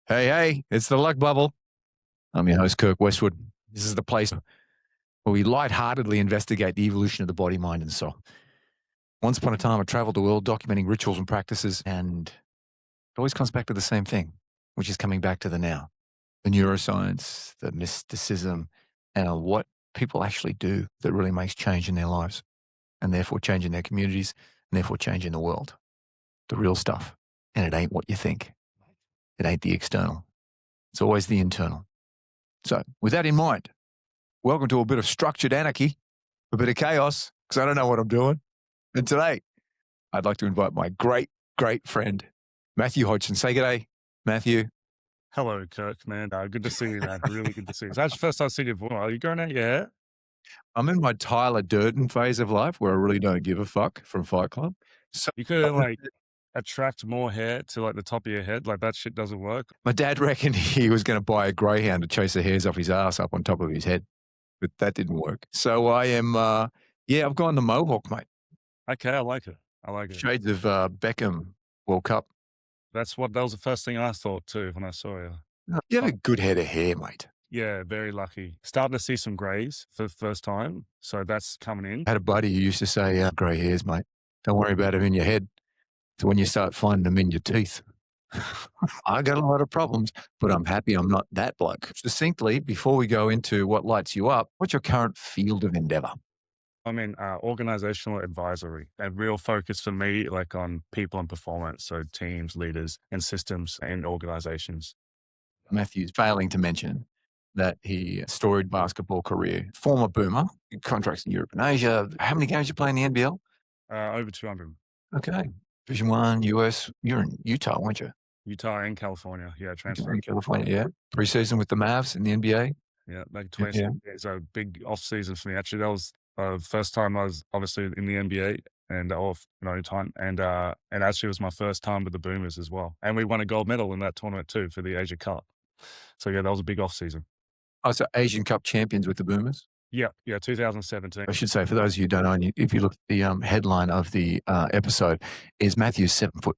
Hey, it's the Luck Bubble. I'm your host, Kirk Westwood. This is the place where we lightheartedly investigate the evolution of the body, mind, and soul. Once upon a time, I traveled the world documenting rituals and practices, and it always comes back to the same thing, which is coming back to the now. The neuroscience, the mysticism, and what people actually do that really makes change in their lives, and therefore change in their communities, and therefore change in the world. The real stuff. And it ain't what you think. It ain't the external. It's always the internal. So, with that in mind, welcome to a bit of structured anarchy, a bit of chaos, because I don't know what I'm doing. And today, I'd like to invite my great friend, Matthew Hodgson. Say g'day, Matthew. Hello, Kirk, man. Good to see you, man. Really good to see you. It's actually the first time seeing your voice. Are you growing out your hair? I'm in my Tyler Durden phase of life where I really don't give a fuck from Fight Club. So, You could like attract more hair to like the top of your head. Like that shit doesn't work. my dad reckoned he was going to buy a greyhound to chase the hairs off his ass up on top of his head, but that didn't work. So I am, I've gone the mohawk, mate. Okay, I like it. I like it. Shades of Beckham World Cup. That was the first thing I thought too when I saw you. You have a good head of hair, mate. Yeah, very lucky. Starting to see some greys for the first time. So that's coming in. I had a buddy who used to say, grey hairs, mate. Don't worry about them in your head. It's when you start finding them in your teeth. I got a lot of problems, but I'm happy I'm not that bloke. Succinctly, before we go into what lights you up, what's your current field of endeavor? I'm in organizational advisory, and real focus for me, like on people and performance. So teams, leaders, and systems and organizations. Matthew's failing to mention that he storied basketball career, former boomer, contracts in Europe and Asia. How many games you play in the NBL? Over 200. Okay. Division 1, US. You're in Utah, weren't you? Utah and California. Yeah, transfer. In California, yeah. Preseason with the Mavs in the NBA. Yeah, back 20. Yeah. It's a big off season for me. Actually, that was the first time I was obviously in the NBA and off, time. And actually it was my first time with the Boomers as well. And we won a gold medal in that tournament too for the Asia Cup. So yeah, that was a big off season. Oh, so Asian Cup champions with the Boomers? Yeah, 2017. I should say, for those of you who don't know, if you look at the headline of the episode, is Matthew's 7 foot.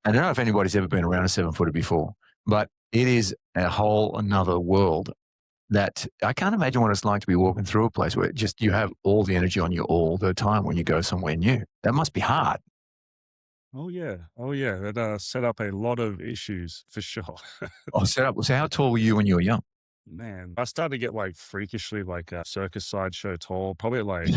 I don't know if anybody's ever been around a 7-footer before, but it is a whole another world that I can't imagine what it's like to be walking through a place where just you have all the energy on you all the time when you go somewhere new. That must be hard. Oh yeah. That set up a lot of issues for sure. So how tall were you when you were young? Man, I started to get like freakishly like a circus sideshow tall, probably like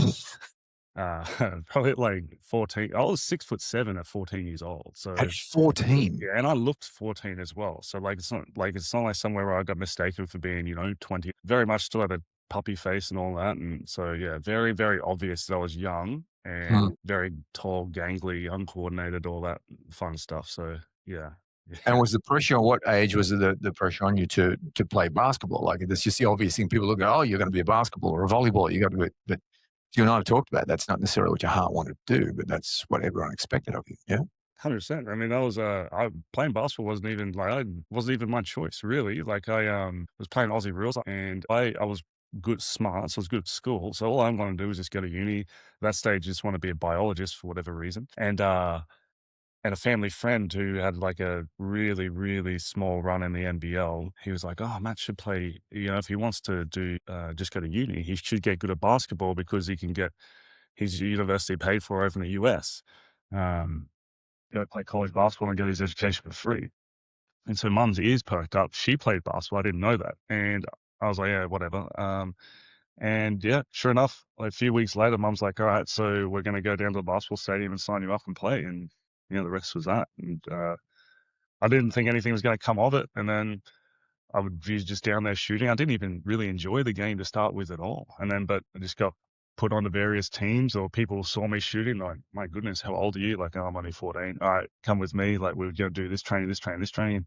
probably at like 14. I was 6'7" at 14 years old. So At 14? yeah, and I looked 14 as well. So like it's not like somewhere where I got mistaken for being, 20. Very much still had a puppy face and all that. And so yeah, very, very obvious that I was young and very tall, gangly, uncoordinated, all that fun stuff. So yeah. And was the pressure, what age was the pressure on you to play basketball? Like, it's just the obvious thing. People look at, oh, you're going to be a basketball or a volleyball. You got to do it. But you and I have talked about that's not necessarily what your heart wanted to do, but that's what everyone expected of you. Yeah. 100%. I mean, that was playing basketball wasn't even my choice really. Like I was playing Aussie rules and I was smart, so I was good at school. So all I'm going to do is just go to uni. At that stage, just want to be a biologist for whatever reason. And a family friend who had like a really, really small run in the NBL, he was like, "Oh, Matt should play. If he wants to do just go to uni, he should get good at basketball because he can get his university paid for over in the US." Play college basketball and get his education for free. And so mum's ears perked up. She played basketball. I didn't know that. And I was like, yeah, whatever. And yeah, sure enough, like a few weeks later, mum's like, all right, so we're going to go down to the basketball stadium and sign you up and play. And, the rest was that. And I didn't think anything was going to come of it. And then I would be just down there shooting. I didn't even really enjoy the game to start with at all. And then, but I just got put on the various teams or people saw me shooting like, my goodness, how old are you? Like, oh, I'm only 14. All right, come with me. Like, we're going to do this training.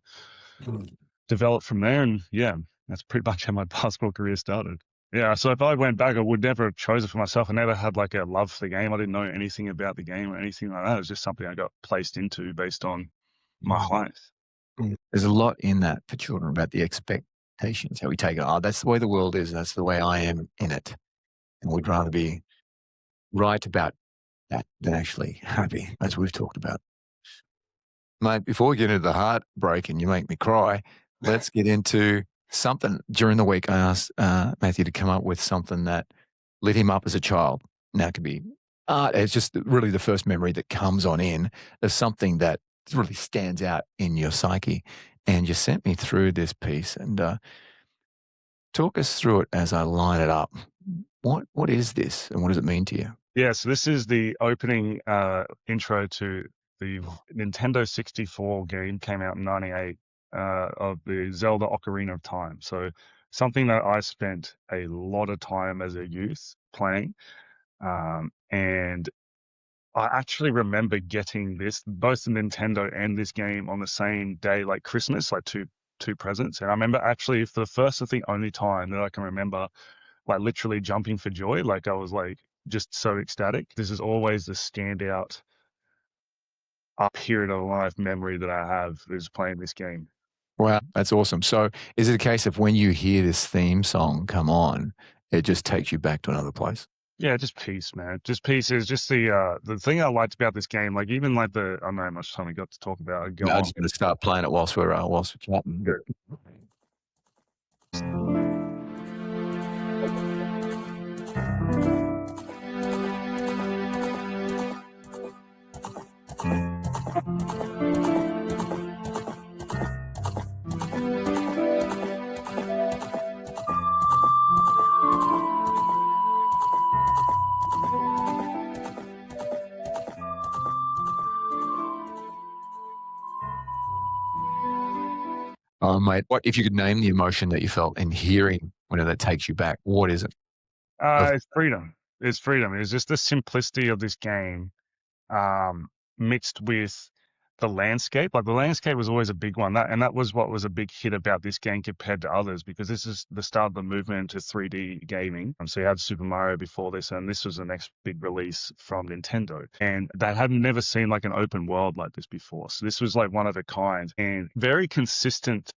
Develop from there. And yeah, that's pretty much how my basketball career started. Yeah, so if I went back, I would never have chosen for myself. I never had like a love for the game. I didn't know anything about the game or anything like that. It was just something I got placed into based on my height. There's a lot in that for children about the expectations, how we take it. Oh, that's the way the world is. That's the way I am in it. And we'd rather be right about that than actually happy, as we've talked about. Mate, before we get into the heartbreak and you make me cry, let's get into something. During the week, I asked Matthew to come up with something that lit him up as a child. Now it could be art. It's just really the first memory that comes on in of something that really stands out in your psyche. And you sent me through this piece and talk us through it as I line it up. What is this and what does it mean to you? Yeah, so this is the opening intro to the Nintendo 64 game, came out in 98, of the Zelda Ocarina of Time. So something that I spent a lot of time as a youth playing. And I actually remember getting this, both the Nintendo and this game, on the same day, like Christmas, like two presents. And I remember actually, for the first, I think, only time that I can remember, like literally jumping for joy. Like I was like just so ecstatic. This is always the standout period of life memory that I have, is playing this game. Wow, that's awesome. So is it a case of when you hear this theme song come on, it just takes you back to another place? Yeah, just peace, man. Just peace is just the thing I liked about this game. Like even like I don't know how much time we got to talk about it. Go I'm on. just going to start playing it whilst we're chatting. Good. Mate, what if you could name the emotion that you felt in hearing when that takes you back? What is it? It's freedom. It's freedom. It's just the simplicity of this game, mixed with the landscape. Like the landscape was always a big one. That was what was a big hit about this game compared to others, because this is the start of the movement into 3D gaming. So you had Super Mario before this, and this was the next big release from Nintendo. And they had never seen like an open world like this before. So this was like one of a kind and very consistent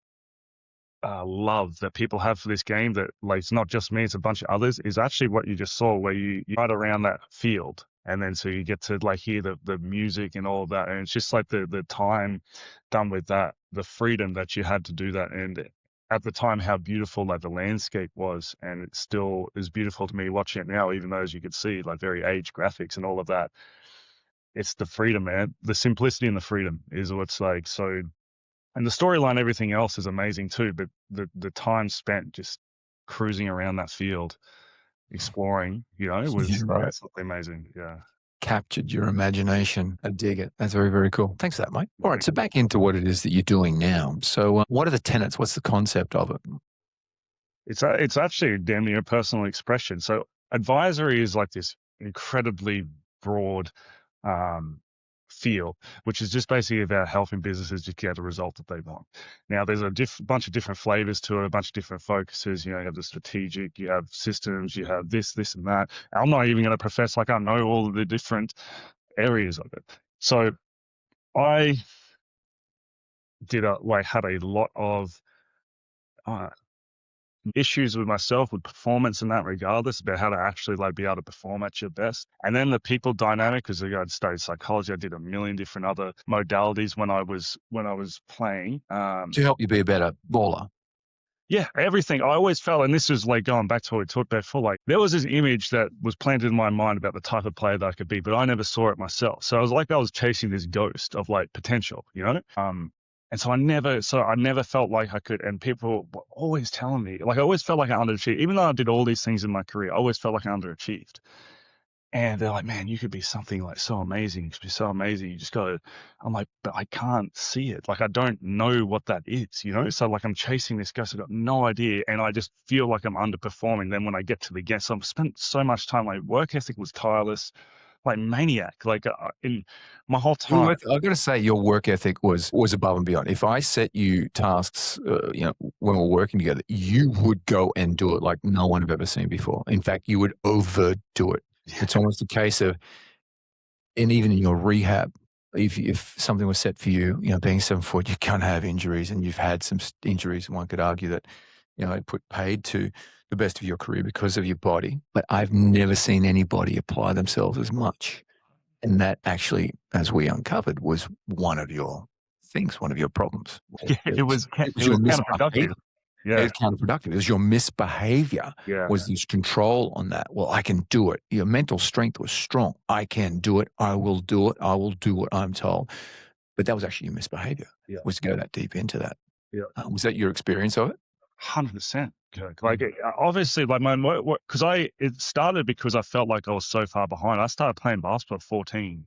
love that people have for this game, that like it's not just me, it's a bunch of others, is actually what you just saw, where you ride around that field, and then so you get to like hear the music and all of that, and it's just like the time done with that, the freedom that you had to do that, and at the time how beautiful like the landscape was, and it still is beautiful to me watching it now, even though, as you could see, like very aged graphics and all of that. It's the freedom, man. The simplicity and the freedom is what's like so. And the storyline, everything else is amazing too, but the time spent just cruising around that field, exploring, was right. absolutely amazing. Yeah. Captured your imagination. I dig it. That's very, very cool. Thanks for that, mate. All right, so back into what it is that you're doing now. So what are the tenets? What's the concept of it? It's actually damn near a personal expression. So advisory is like this incredibly broad field, which is just basically about helping businesses just get a result that they want. Now, there's a bunch of different flavors to it, a bunch of different focuses. You have the strategic, you have systems, you have this and that. I'm not even going to profess like I know all of the different areas of it. So I had a lot of issues with myself with performance in that regardless, about how to actually be able to perform at your best. And then the people dynamic, because I'd studied psychology, I did a million different other modalities when I was playing to help you be a better baller. Yeah, everything. I always felt, and this is like going back to what we talked about before, like there was this image that was planted in my mind about the type of player that I could be, but I never saw it myself. So I was chasing this ghost of like potential, And so I never felt like I could, and people were always telling me, like I always felt like I underachieved. Even though I did all these things in my career, I always felt like I underachieved. And they're like, man, you could be something like so amazing. You could be so amazing. You just go, I'm like, but I can't see it. Like, I don't know what that is, So like I'm chasing this ghost. I've got no idea. And I just feel like I'm underperforming. Then when I get to the guest, I've spent so much time, like work ethic was tireless, like maniac, like in my whole time. I've got to say your work ethic was above and beyond. If I set you tasks, when we're working together, you would go and do it like no one I've ever seen before. In fact, you would overdo it. It's almost a case of, and even in your rehab, if something was set for you, being 7'4", you can't have injuries, and you've had some injuries, and one could argue that, it put paid to the best of your career because of your body. But I've never seen anybody apply themselves as much. And that actually, as we uncovered, was one of your think's one of your problems. Yeah, it was Your counterproductive. misbehavior. Yeah, It's counterproductive. It was your misbehavior yeah, was this control on that. Well, I can do it. Your mental strength was strong. I can do it. I will do it. I will do what I'm told. But that was actually your misbehavior, yeah, was to go that deep into that. yeah. Was that your experience of it? 100%. Like, obviously, like my because it started because I felt like I was so far behind. I started playing basketball at 14,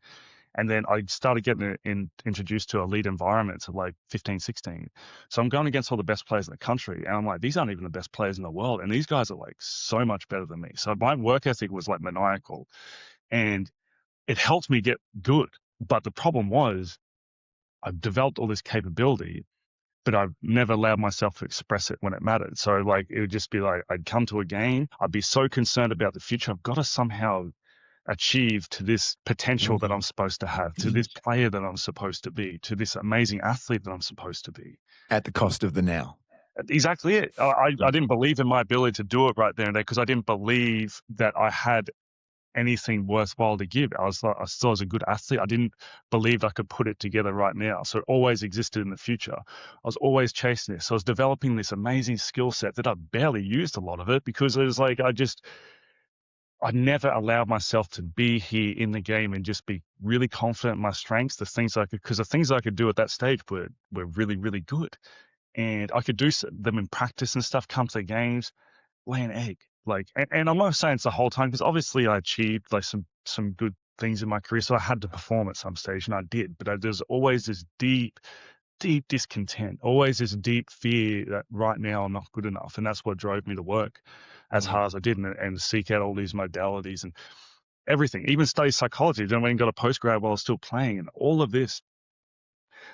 and then I started getting introduced to elite environments at like 15, 16. So I'm going against all the best players in the country, and I'm like, these aren't even the best players in the world, and these guys are like so much better than me. So my work ethic was like maniacal, and it helped me get good. But the problem was, I've developed all this capability, but I've never allowed myself to express it when it mattered. So like, it would just be like, I'd come to a game, I'd be so concerned about the future. I've got to somehow achieve to this potential that I'm supposed to have, to this player that I'm supposed to be, to this amazing athlete that I'm supposed to be. At the cost of the now. Exactly it. I didn't believe in my ability to do it right there and there because I didn't believe that I had anything worthwhile to give. I still was a good athlete. I didn't believe I could put it together right now. So it always existed in the future. I was always chasing this. So I was developing this amazing skill set that I barely used a lot of it because it was like I never allowed myself to be here in the game and just be really confident in my strengths, the things I could do at that stage were really, really good. And I could do them in practice and stuff, come to the games, lay an egg. Like, and I'm not saying it's the whole time because obviously I achieved like some good things in my career, so I had to perform at some stage, and I did. But there's always this deep discontent, always this deep fear that right now I'm not good enough, and that's what drove me to work as hard as I did and seek out all these modalities and everything, even study psychology. Then I went and got a postgrad while I was still playing, and all of this.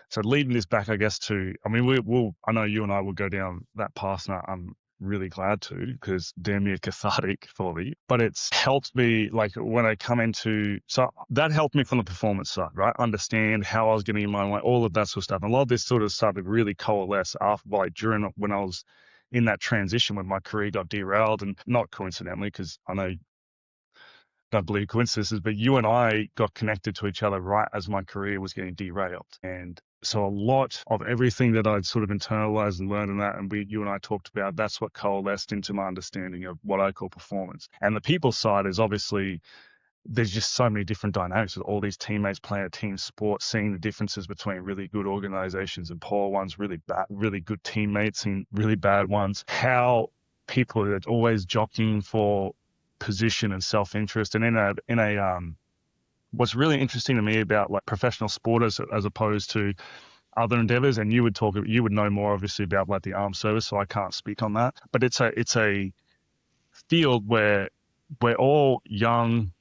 So leading this back, I guess, to, I mean, I know you and I will go down that path, and I'm really glad to because damn near cathartic for me. But it's helped me, like when I come into, so that helped me from the performance side, right? Understand how I was getting in my way, all of that sort of stuff. And a lot of this sort of started to really coalesce after, like during when I was in that transition when my career got derailed, and not coincidentally, because I know don't believe coincidences, but you and I got connected to each other right as my career was getting derailed. And so a lot of everything that I'd sort of internalized and learned in that, and you and I talked about, that's what coalesced into my understanding of what I call performance. And the people side is obviously, there's just so many different dynamics with all these teammates playing a team sport, seeing the differences between really good organizations and poor ones, really bad, really good teammates and really bad ones, how people are always jockeying for position and self-interest. And in a what's really interesting to me about like professional sport as opposed to other endeavors, and you would know more obviously about like the armed service, so I can't speak on that, but it's a field where we're all young,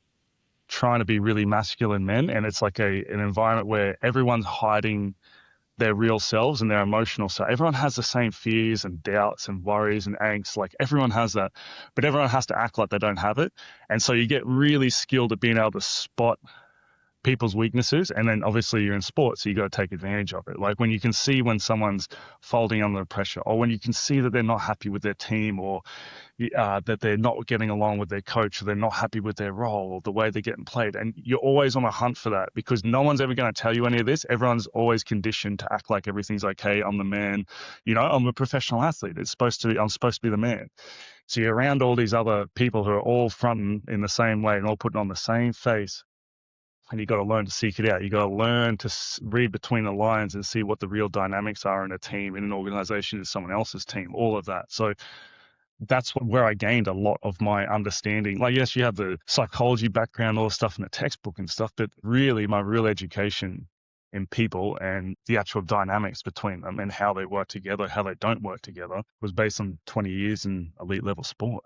trying to be really masculine men, and it's like an environment where everyone's hiding their real selves and their emotional self. Everyone has the same fears and doubts and worries and angst. Like everyone has that, but everyone has to act like they don't have it. And so you get really skilled at being able to spot people's weaknesses. And then obviously you're in sports, so you got to take advantage of it. Like when you can see when someone's folding under pressure, or when you can see that they're not happy with their team, or that they're not getting along with their coach, or they're not happy with their role or the way they're getting played. And you're always on a hunt for that because no one's ever going to tell you any of this. Everyone's always conditioned to act like everything's okay. I'm the man, I'm a professional athlete. I'm supposed to be the man. So you're around all these other people who are all fronting in the same way and all putting on the same face. And you got to learn to seek it out. You got to learn to read between the lines and see what the real dynamics are in a team, in an organization, in someone else's team, all of that. So that's where I gained a lot of my understanding. Like, yes, you have the psychology background, all the stuff in the textbook and stuff, but really my real education in people and the actual dynamics between them and how they work together, how they don't work together, was based on 20 years in elite level sport.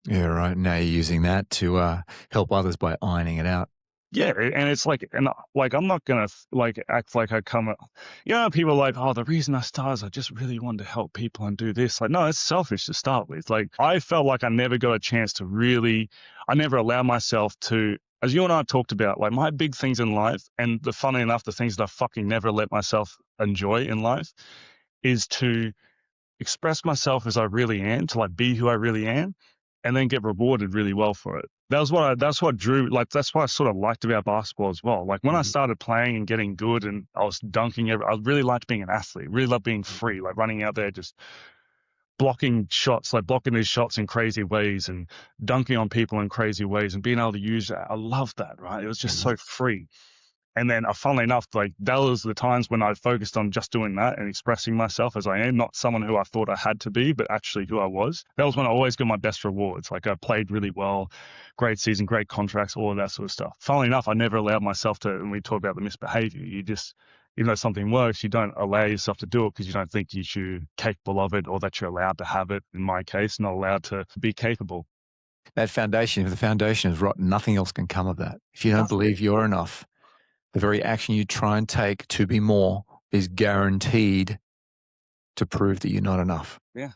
Yeah, right. Now you're using that to help others by ironing it out. Yeah, and it's like, and like, I'm not gonna like act like I come, people are like, oh, the reason I started is I just really wanted to help people and do this. Like, no, it's selfish to start with. Like, I felt like I never got a chance to I never allowed myself to, as you and I talked about, like my big things in life, and funny enough, the things that I fucking never let myself enjoy in life is to express myself as I really am, to like be who I really am, and then get rewarded really well for it. that's what drew, like, that's what I sort of liked about basketball as well. Like when I started playing and getting good and I was dunking, I really liked being an athlete, really loved being free, like running out there, just blocking shots, like blocking these shots in crazy ways and dunking on people in crazy ways and being able to use that. I loved that, right? It was just so free. And then, funnily enough, like that was the times when I focused on just doing that and expressing myself as I am, not someone who I thought I had to be, but actually who I was. That was when I always got my best rewards. Like I played really well, great season, great contracts, all of that sort of stuff. Funnily enough, I never allowed myself to, and we talk about the misbehavior, you just, even though something works, you don't allow yourself to do it because you don't think you're capable of it or that you're allowed to have it. In my case, not allowed to be capable. That foundation, if the foundation is rotten, nothing else can come of that. If you don't believe you're enough, the very action you try and take to be more is guaranteed to prove that you're not enough. Yeah.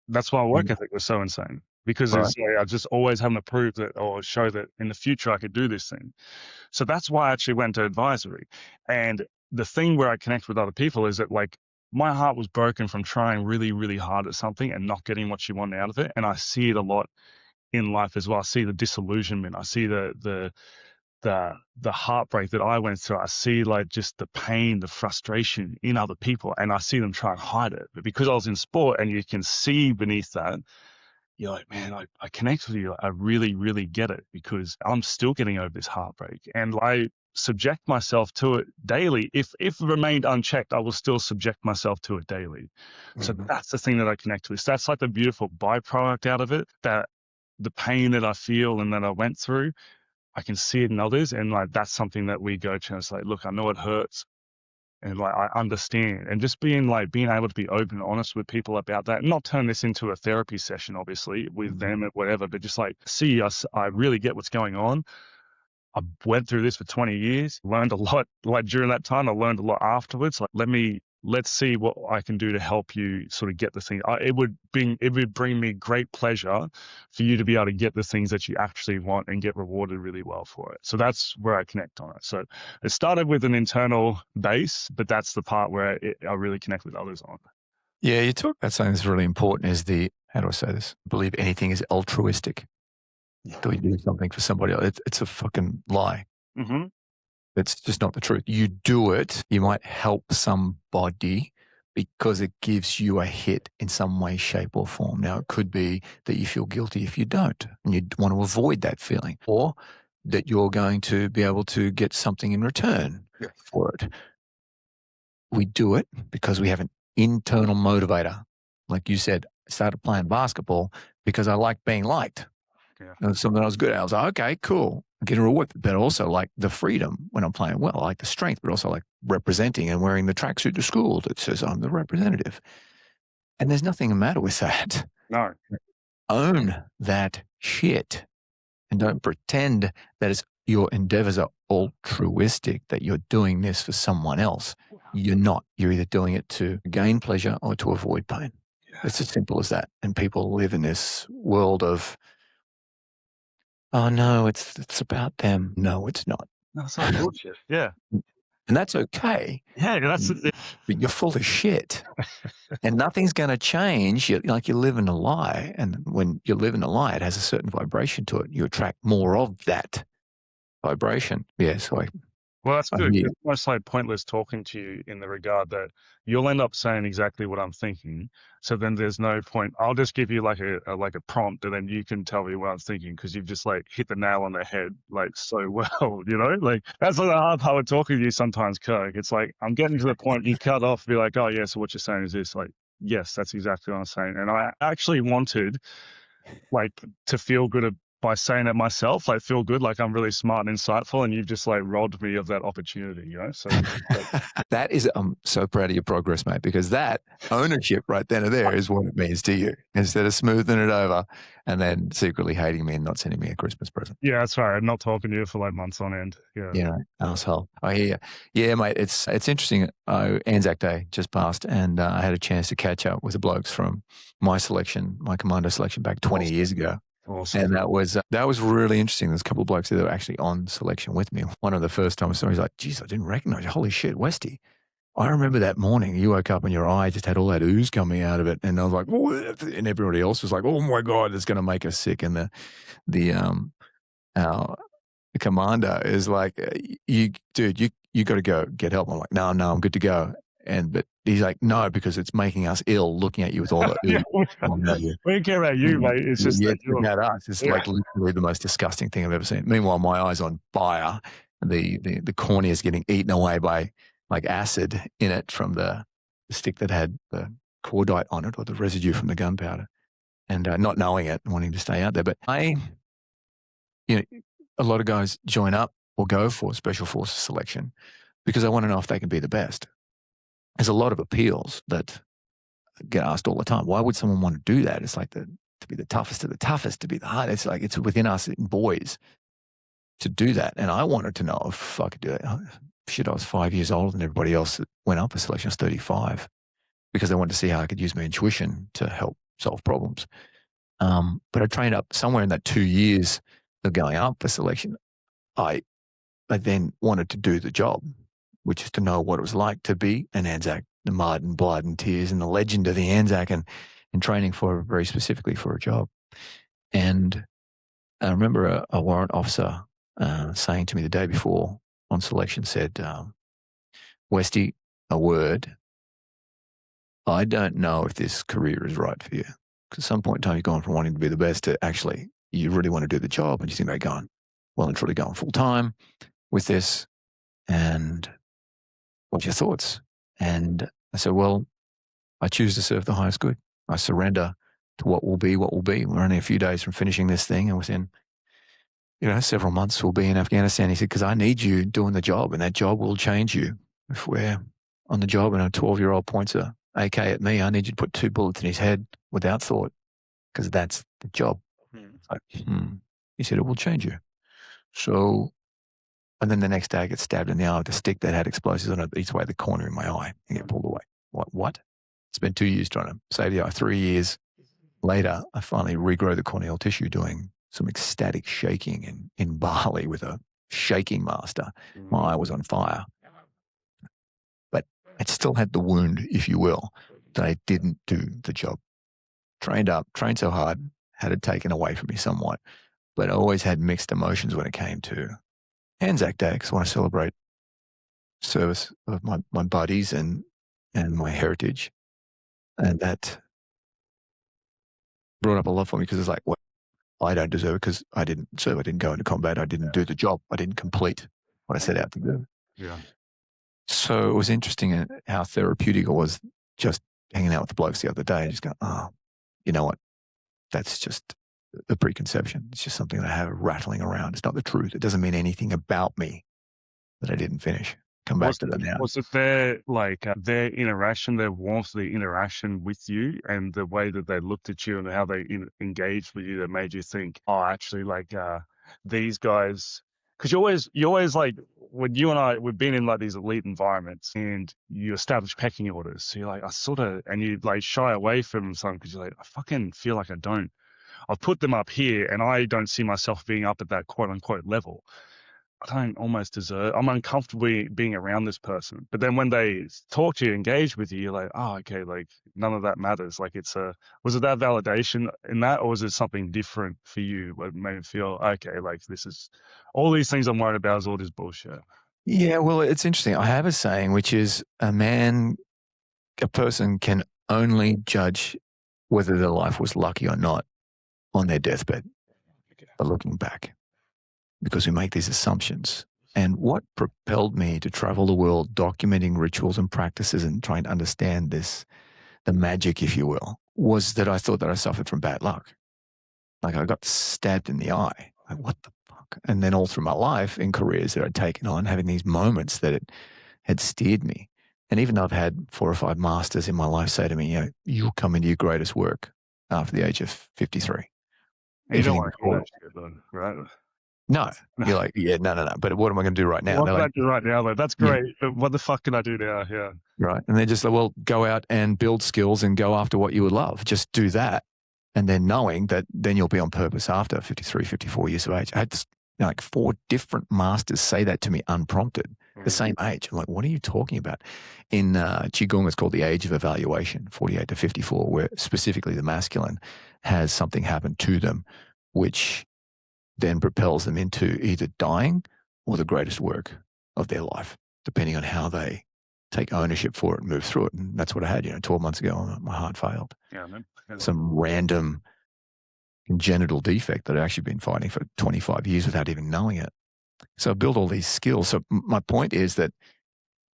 That's why work ethic was so insane, because Right. it's like I just always having to prove that or show that in the future I could do this thing. So that's why I actually went to advisory. And the thing where I connect with other people is that, like, my heart was broken from trying really, really hard at something and not getting what you want out of it. And I see it a lot in life as well. I see the disillusionment. I see the heartbreak that I went through. I see like just the pain, the frustration in other people, and I see them try and hide it. But because I was in sport and you can see beneath that, you're like, man, I connect with you. I really, really get it, because I'm still getting over this heartbreak, and I subject myself to it daily. If it remained unchecked, I will still subject myself to it daily. So that's the thing that I connect with. So that's like the beautiful byproduct out of it, that the pain that I feel and that I went through, I can see it in others, and like that's something that we go to and it's like, look, I know it hurts, and like I understand, and just being able to be open and honest with people about that, and not turn this into a therapy session, obviously, with them or whatever, but just like, see us, I really get what's going on. I went through this for 20 years, learned a lot. Like during that time, I learned a lot afterwards. Like, let's see what I can do to help you sort of get the thing. It would bring me great pleasure for you to be able to get the things that you actually want and get rewarded really well for it. So that's where I connect on it. So it started with an internal base, but that's the part where I really connect with others on. Yeah, you talk about something that's really important is how do I say this? I believe anything is altruistic. Do we do something for somebody else? It's a fucking lie. Mm-hmm. It's just not the truth. You do it, you might help somebody because it gives you a hit in some way, shape, or form. Now, it could be that you feel guilty if you don't, and you want to avoid that feeling, or that you're going to be able to get something in return for it. We do it because we have an internal motivator. Like you said, I started playing basketball because I liked being liked. Yeah. It was something I was good at. I was like, okay, cool. I'm getting a reward, but also like the freedom when I'm playing well. I like the strength, but also like representing and wearing the tracksuit to school that says I'm the representative. And there's nothing the matter with that. No. Own that shit and don't pretend that your endeavors are altruistic, that you're doing this for someone else. You're not. You're either doing it to gain pleasure or to avoid pain. Yeah. It's as simple as that. And people live in this world of, oh no, it's about them. No, it's not. No, it's not bullshit. Yeah. And that's okay. Yeah, that's but you're full of shit. And nothing's going to change. You're living a lie. And when you live in a lie, it has a certain vibration to it. You attract more of that vibration. Yeah, so well, that's good. It's almost like pointless talking to you in the regard that you'll end up saying exactly what I'm thinking. So then there's no point. I'll just give you like a prompt, and then you can tell me what I'm thinking, because you've just like hit the nail on the head like so well, you know? Like that's like the hard part with talking to you sometimes, Kirk. It's like I'm getting to the point you cut off, be like, oh yeah, so what you're saying is this. Like, yes, that's exactly what I'm saying. And I actually wanted like to feel good by saying it myself, like feel good, like I'm really smart and insightful, and you've just like robbed me of that opportunity, you know? So that is, I'm so proud of your progress, mate, because that ownership right then and there is what it means to you, instead of smoothing it over and then secretly hating me and not sending me a Christmas present. Yeah, that's right. I'm not talking to you for like months on end. Yeah. You know, asshole. I hear you. Yeah, mate, it's interesting. Anzac Day just passed, and I had a chance to catch up with the blokes from my commando selection back 20 years ago. Awesome. And that was really interesting. There's a couple of blokes that were actually on selection with me. One of the first time I saw, he's like, geez, I didn't recognize you. Holy shit, Westy. I remember that morning you woke up and your eye just had all that ooze coming out of it. And I was like, what? And everybody else was like, oh my God, it's going to make us sick. And the our commander is like, you got to go get help. I'm like, no, I'm good to go. But he's like, no, because it's making us ill looking at you with all the Yeah, ooze coming out of you. we don't care about you, mate. It's just Yeah, that it's you're about us. It's yeah. like literally the most disgusting thing I've ever seen. Meanwhile, my eye's on fire. The cornea is getting eaten away by like acid in it from the stick that had the cordite on it, or the residue from the gunpowder, and not knowing it and wanting to stay out there. But a lot of guys join up or go for special forces selection because they want to know if they can be the best. There's a lot of appeals that get asked all the time. Why would someone want to do that? It's like to be the toughest of the toughest, to be the hardest. It's like it's within us boys to do that. And I wanted to know if I could do it. Shit, I was 5 years older than everybody else that went up for selection. I was 35 because I wanted to see how I could use my intuition to help solve problems. But I trained up somewhere in that 2 years of going up for selection. I then wanted to do the job, which is to know what it was like to be an Anzac, the mud and blood and tears and the legend of the Anzac, and training for very specifically for a job. And I remember a warrant officer saying to me the day before on selection, said, Westy, a word, I don't know if this career is right for you. Because at some point in time, you've gone from wanting to be the best to actually, you really want to do the job, and you think about going, well, it's really going full time with this. And what's your thoughts? And I said, well, I choose to serve the highest good. I surrender to what will be, what will be. We're only a few days from finishing this thing, and within, several months we'll be in Afghanistan. He said, because I need you doing the job, and that job will change you. If we're on the job and a 12-year-old points a AK at me, I need you to put 2 bullets in his head without thought, because that's the job. It's like, He said, it will change you. So, and then the next day I get stabbed in the eye with a stick that had explosives on it each way the corner in my eye and get pulled away. What? Spent 2 years trying to save the eye. 3 years later, I finally regrow the corneal tissue doing some ecstatic shaking in Bali with a shaking master. My eye was on fire. But it still had the wound, if you will, that I didn't do the job. Trained so hard, had it taken away from me somewhat, but I always had mixed emotions when it came to Anzac Day, because I want to celebrate service of my buddies and my heritage. And that brought up a lot for me, because it's like, well, I don't deserve it because I didn't serve. I didn't go into combat. I didn't do the job. I didn't complete what I set out to do. Yeah. So it was interesting how therapeutic it was just hanging out with the blokes the other day and just going, you know what? That's just a preconception. It's just something that I have rattling around. It's not the truth. It doesn't mean anything about me that I didn't finish. Come back to that now. Was it their interaction, their warmth, the interaction with you, and the way that they looked at you and how they engaged with you that made you think, oh, actually, these guys? Because you always like, when you and I, we've been in like these elite environments and you establish pecking orders. So you're like, and you like shy away from something because you're like, I fucking feel like I don't. I've put them up here and I don't see myself being up at that quote unquote level. I don't almost deserve, I'm uncomfortable being around this person. But then when they talk to you, engage with you, you're like, oh, okay, like none of that matters. Like was it that validation in that, or was it something different for you what made it feel, okay, like this is, all these things I'm worried about is all this bullshit? Yeah, well, it's interesting. I have a saying, which is a person can only judge whether their life was lucky or not on their deathbed, but looking back, because we make these assumptions. And what propelled me to travel the world documenting rituals and practices and trying to understand the magic, if you will, was that I thought that I suffered from bad luck. Like I got stabbed in the eye. Like, what the fuck? And then all through my life in careers that I'd taken on, having these moments that it had steered me. And even though I've had 4 or 5 masters in my life say to me, you'll come into your greatest work after the age of 53. You don't want to hear that shit, though, right? No. You're like, yeah, no. But what am I going to do right now? What can I do right now, though? That's great. Yeah. But what the fuck can I do now? Yeah. Right. And they're just like, well, go out and build skills and go after what you would love. Just do that. And then knowing that then you'll be on purpose after 53, 54 years of age. I had like 4 different masters say that to me unprompted, the same age. I'm like, what are you talking about? In Qigong, it's called the age of evaluation, 48 to 54, where specifically the masculine has something happen to them, which then propels them into either dying or the greatest work of their life, depending on how they take ownership for it and move through it. And that's what I had, 12 months ago, my heart failed. Yeah, man. Some random congenital defect that I'd actually been fighting for 25 years without even knowing it. So I built all these skills. So my point is that,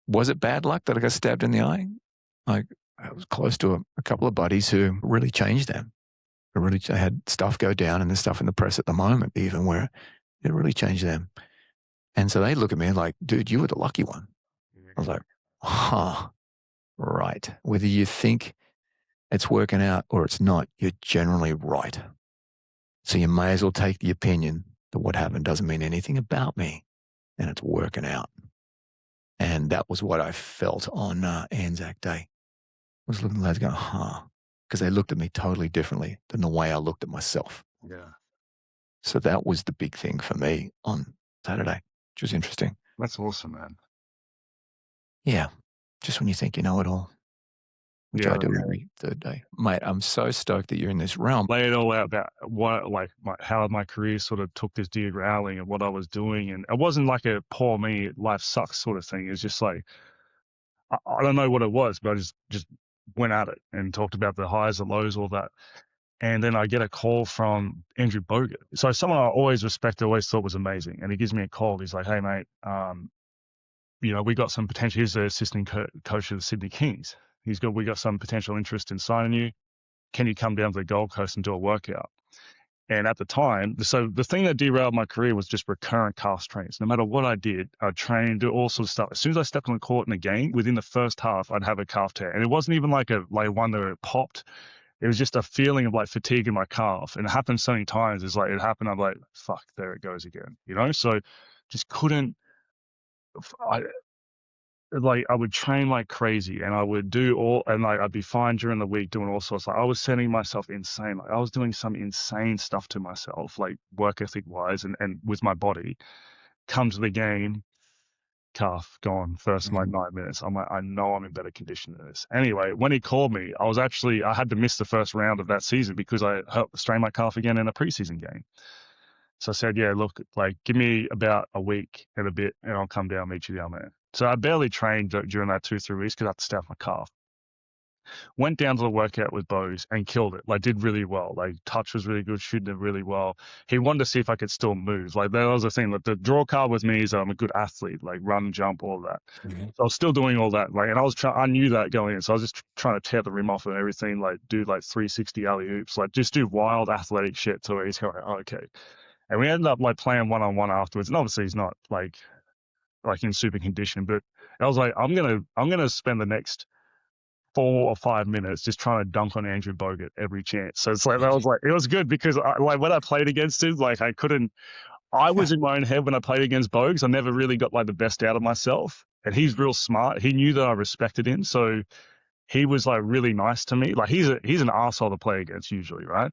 was it bad luck that I got stabbed in the eye? Like, I was close to a couple of buddies who really changed them. I had stuff go down, and there's stuff in the press at the moment even where it really changed them. And so they look at me like, dude, you were the lucky one. I was like, right. Whether you think it's working out or it's not, you're generally right. So you may as well take the opinion that what happened doesn't mean anything about me, and it's working out. And that was what I felt on Anzac Day. I was looking at the lads going, because they looked at me totally differently than the way I looked at myself. Yeah. So that was the big thing for me on Saturday, which was interesting. That's awesome, man. Yeah. Just when you think you know it all, which I do every third day. Mate, I'm so stoked that you're in this realm. Lay it all out about what, like, how my career sort of took this derailing and what I was doing. And it wasn't like a poor me, life sucks sort of thing. It's just like, I don't know what it was, but I just went at it and talked about the highs, the lows, all that. And then I get a call from Andrew Bogut. So someone I always respected, always thought was amazing. And he gives me a call. He's like, hey, mate, we got some potential. He's the assistant coach of the Sydney Kings. We got some potential interest in signing you. Can you come down to the Gold Coast and do a workout? And at the time, so the thing that derailed my career was just recurrent calf strains. No matter what I did, I'd train, do all sorts of stuff. As soon as I stepped on the court in a game, within the first half, I'd have a calf tear. And it wasn't even like one that it popped. It was just a feeling of like fatigue in my calf. And it happened so many times. It's like, it happened. I'm like, fuck, there it goes again, So just couldn't, I would train like crazy, and I would do I'd be fine during the week doing all sorts. Like, I was setting myself insane. Like, I was doing some insane stuff to myself, like work ethic wise and with my body. Come to the game, calf gone first like 9 minutes. I'm like, I know I'm in better condition than this. Anyway, when he called me, I had to miss the first round of that season because I strained my calf again in a preseason game. So I said, yeah, look, like, give me about a week and a bit, and I'll come down, meet you down there. So I barely trained during that 2-3 weeks because I had to staff my calf. Went down to the workout with Bose and killed it. Like, did really well. Like, touch was really good, shooting it really well. He wanted to see if I could still move. Like, that was the thing. Like, the draw card with me is I'm a good athlete, like run, jump, all that. So I was still doing all that. Like, and I knew that going in. So I was just trying to tear the rim off and everything. Like, do like 360 alley oops. Like, just do wild athletic shit. So he's going, oh, okay. And we ended up like playing one-on-one afterwards. And obviously he's not like in super condition, but I was like, I'm gonna spend the next 4 or 5 minutes just trying to dunk on Andrew Bogut every chance. So it's like, that was like, it was good because when I played against him, like I was in my own head when I played against Bogues. I never really got like the best out of myself, and he's real smart. He knew that I respected him, so he was like really nice to me. Like, he's an asshole to play against usually, right?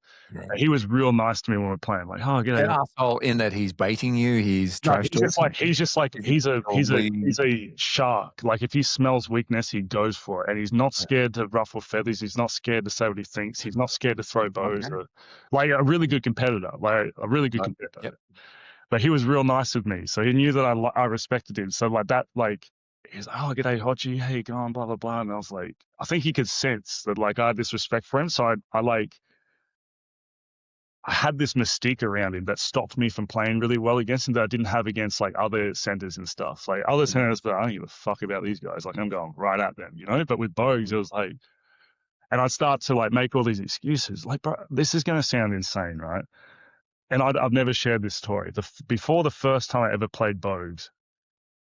He was real nice to me when we're playing. Like, oh, g'day. An asshole in that he's baiting you. He's trash talking. He's a shark. Like, if he smells weakness, he goes for it, and he's not scared to ruffle feathers. He's not scared to say what he thinks. He's not scared to throw bows. Or, like, a really good competitor. Like a really good competitor. Yep. But he was real nice with me, so he knew that I respected him. So like that, like. He's like, oh, g'day, Hodgie, how you going, blah, blah, blah. And I was like, I think he could sense that, like, I had this respect for him. So I had this mystique around him that stopped me from playing really well against him that I didn't have against, like, other centers and stuff. Like, other centers, but I don't give a fuck about these guys. Like, I'm going right at them, But with Bogues, it was like, and I'd start to, like, make all these excuses. Like, bro, this is going to sound insane, right? And I've never shared this story. Before the first time I ever played Bogues,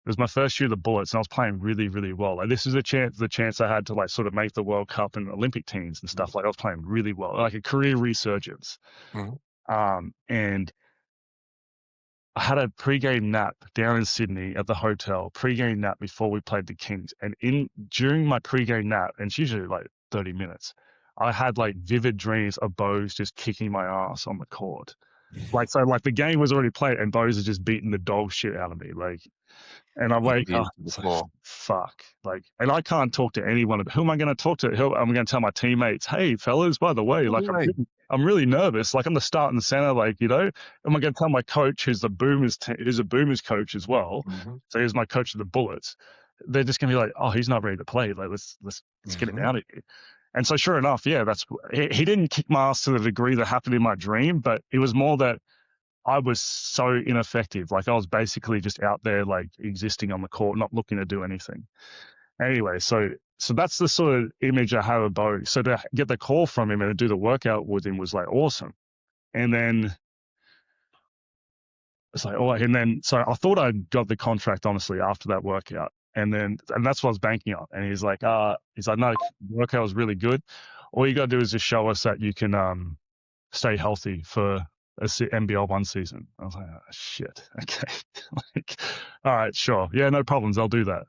it was my first year of the Bullets, and I was playing really, really well. Like, this is the chance I had to, like, sort of make the World Cup and Olympic teams and stuff. Like, I was playing really well, like a career resurgence. And I had a pre-game nap down in Sydney at the hotel, pre-game nap before we played the Kings. And during my pre-game nap, and it's usually like 30 minutes, I had like vivid dreams of Bose just kicking my ass on the court. Like, so like the game was already played and Bose is just beating the dog shit out of me. Like, and I'm like, oh, fuck. Like, and I can't talk to anyone. Who am I going to talk to? I'm going to tell my teammates, hey, fellas, by the way, like, I'm really nervous. Like I'm the start and center. Like, you know, am I going to tell my coach, who's a Boomers coach as well? Mm-hmm. So he's my coach of the Bullets. They're just going to be like, oh, he's not ready to play. Like, let's get him out of here. And so sure enough, yeah, he didn't kick my ass to the degree that happened in my dream, but it was more that I was so ineffective. Like I was basically just out there, like existing on the court, not looking to do anything. Anyway, so that's the sort of image I have of Bo. So to get the call from him and to do the workout with him was like awesome. And then it's like, oh, and then so I thought I got the contract honestly after that workout. And that's what I was banking on. And he's like, no, the workout was really good. All you got to do is just show us that you can stay healthy for a NBL 1 season. I was like, oh, shit. Okay. Like, all right, sure. Yeah, no problems. I'll do that.